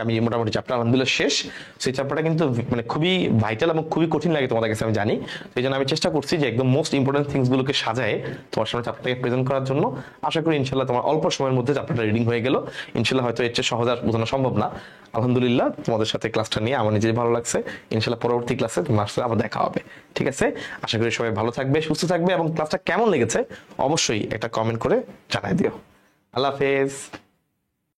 [SPEAKER 1] আমি মোটামুটি চ্যাপ্টার আলহামদুলিল্লাহ শেষ। সেই চ্যাপ্টারটা কিন্তু মানে খুবই ভাইটাল এবং খুবই কঠিন লাগে তোমাদের কাছে, আমি জানি। সেই জন্য আমি চেষ্টা করছি যে একদম মোস্ট ইম্পর্টেন্ট থিংস গুলোকে সাজায় তোমার সামনে চ্যাপ্টারটাকে প্রেজেন্ট করার জন্য। আশা করি ইনশাল্লাহ তোমার অল্প সময়ের মধ্যে চ্যাপ্টারটা রিডিং হয়ে গেল। ইনশাল্লাহ হয়তো এর চেয়ে সহজ আর বোঝানো সম্ভব না। আলহামদুলিল্লাহ তোমাদের সাথে ক্লাসটা নিয়ে আমার নিজের ভালো লাগছে। ইনশাল্লাহ পরবর্তী ক্লাসে তোমার সাথে আবার দেখা হবে, ঠিক আছে? আশা করি সবাই ভালো থাকবে, সুস্থ থাকবে, এবং ক্লাসটা কেমন লেগেছে অবশ্যই একটা কমেন্ট করে জানাই দিও। আল্লাহ হাফেজ।